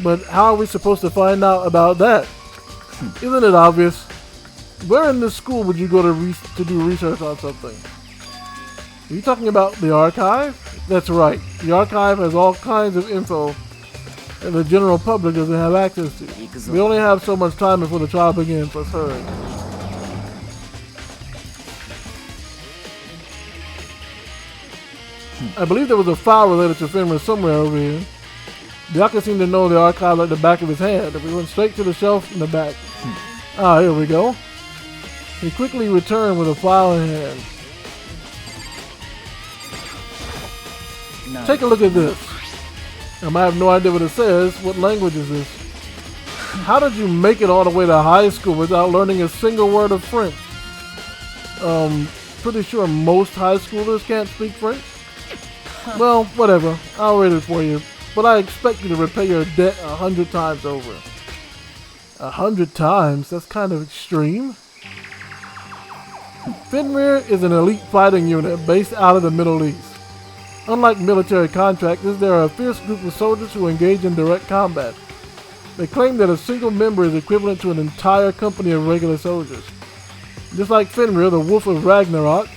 But how are we supposed to find out about that? Isn't it obvious? Where in this school would you go to do research on something? Are you talking about the archive? That's right. The archive has all kinds of info that the general public doesn't have access to. We only have so much time before the trial begins. Let's hurry. I believe there was a file related to Fenrir somewhere over here. Byakuya seemed to know the archive like the back of his hand. If we went straight to the shelf in the back. Ah, here we go. He quickly returned with a file in hand. Take a look at this. I might have no idea what it says. What language is this? How did you make it all the way to high school without learning a single word of French? Pretty sure most high schoolers can't speak French. Well, whatever. I'll read it for you. But I expect you to repay your debt 100 times over. 100 times? That's kind of extreme. Fenrir is an elite fighting unit based out of the Middle East. Unlike military contractors, they are a fierce group of soldiers who engage in direct combat. They claim that a single member is equivalent to an entire company of regular soldiers. Just like Fenrir, the Wolf of Ragnarok,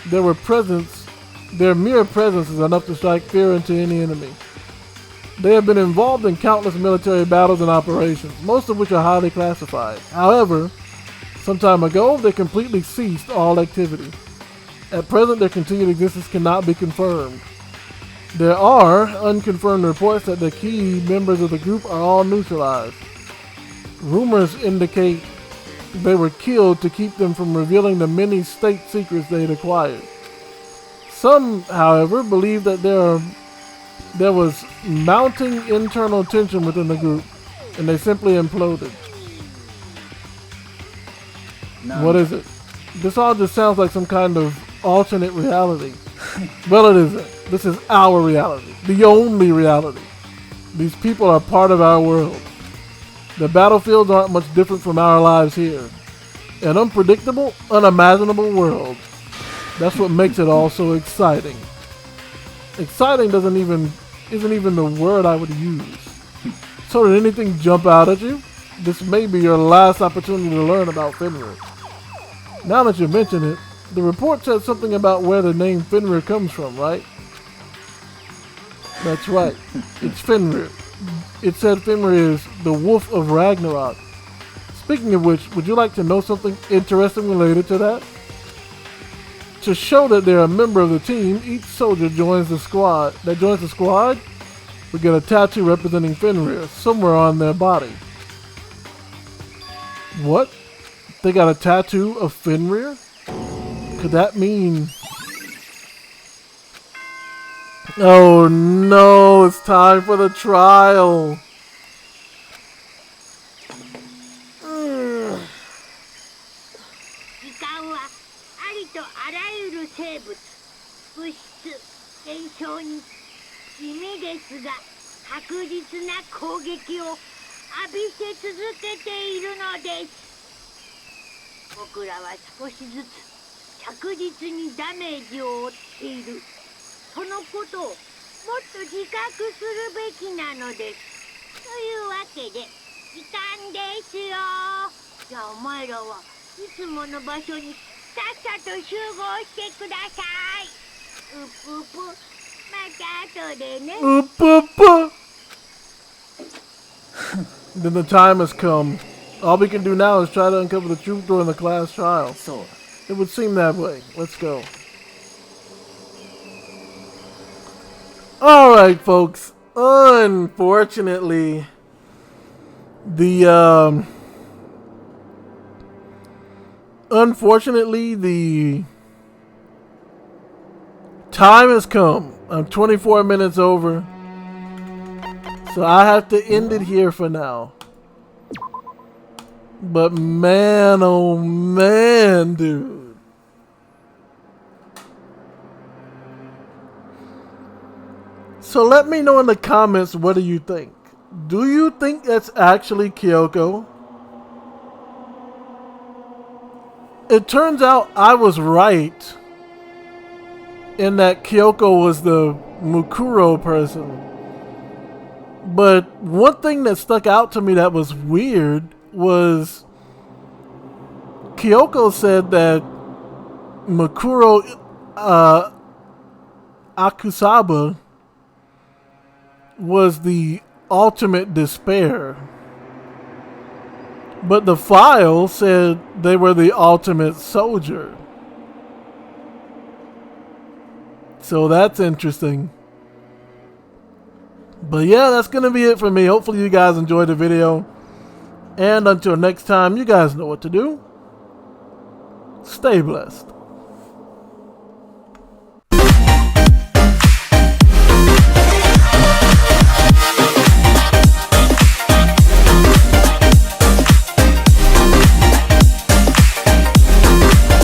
their mere presence is enough to strike fear into any enemy. They have been involved in countless military battles and operations, most of which are highly classified. However, some time ago, they completely ceased all activity. At present, their continued existence cannot be confirmed. There are unconfirmed reports that the key members of the group are all neutralized. Rumors indicate they were killed to keep them from revealing the many state secrets they had acquired. Some, however, believe that there was mounting internal tension within the group, and they simply imploded. What is it? This all just sounds like some kind of alternate reality. Well, it isn't. This is our reality. The only reality. These people are part of our world. The battlefields aren't much different from our lives here. An unpredictable, unimaginable world. That's what makes it all so exciting. Exciting isn't even the word I would use. So did anything jump out at you? This may be your last opportunity to learn about Fenrir. Now that you mention it, the report said something about where the name Fenrir comes from, right? That's right. It's Fenrir. It said Fenrir is the Wolf of Ragnarok. Speaking of which, would you like to know something interesting related to that? To show that they're a member of the team, each soldier joins the squad. That joins the squad will get a tattoo representing Fenrir somewhere on their body. What? They got a tattoo of Fenrir? Could that mean... Oh no, it's time for the trial. 時間はありとあらゆる生物、物質、現象に地味ですが確実な攻撃を浴びせ続けているのです。僕らは少しずつ着実にダメージを負っている。そのことをもっと自覚するべきなのです。というわけで時間ですよ。じゃあお前らはいつもの場所にさっさと集合してください。うぷぷ、また後でね。Then the time has come. All we can do now is try to uncover the truth during the class trial. そう It would seem that way. Let's go. Alright, folks. Unfortunately, the time has come. I'm 24 minutes over. So I have to end it here for now. But man, oh man, dude. So let me know in the comments, what do you think? Do you think that's actually Kyoko? It turns out I was right in that Kyoko was the Mukuro person. But one thing that stuck out to me that was weird was Kyoko said that Mukuro Akusaba was the ultimate despair. But the file said they were the ultimate soldier. So that's interesting. But yeah, that's going to be it for me. Hopefully you guys enjoyed the video. And until next time, you guys know what to do. Stay blessed.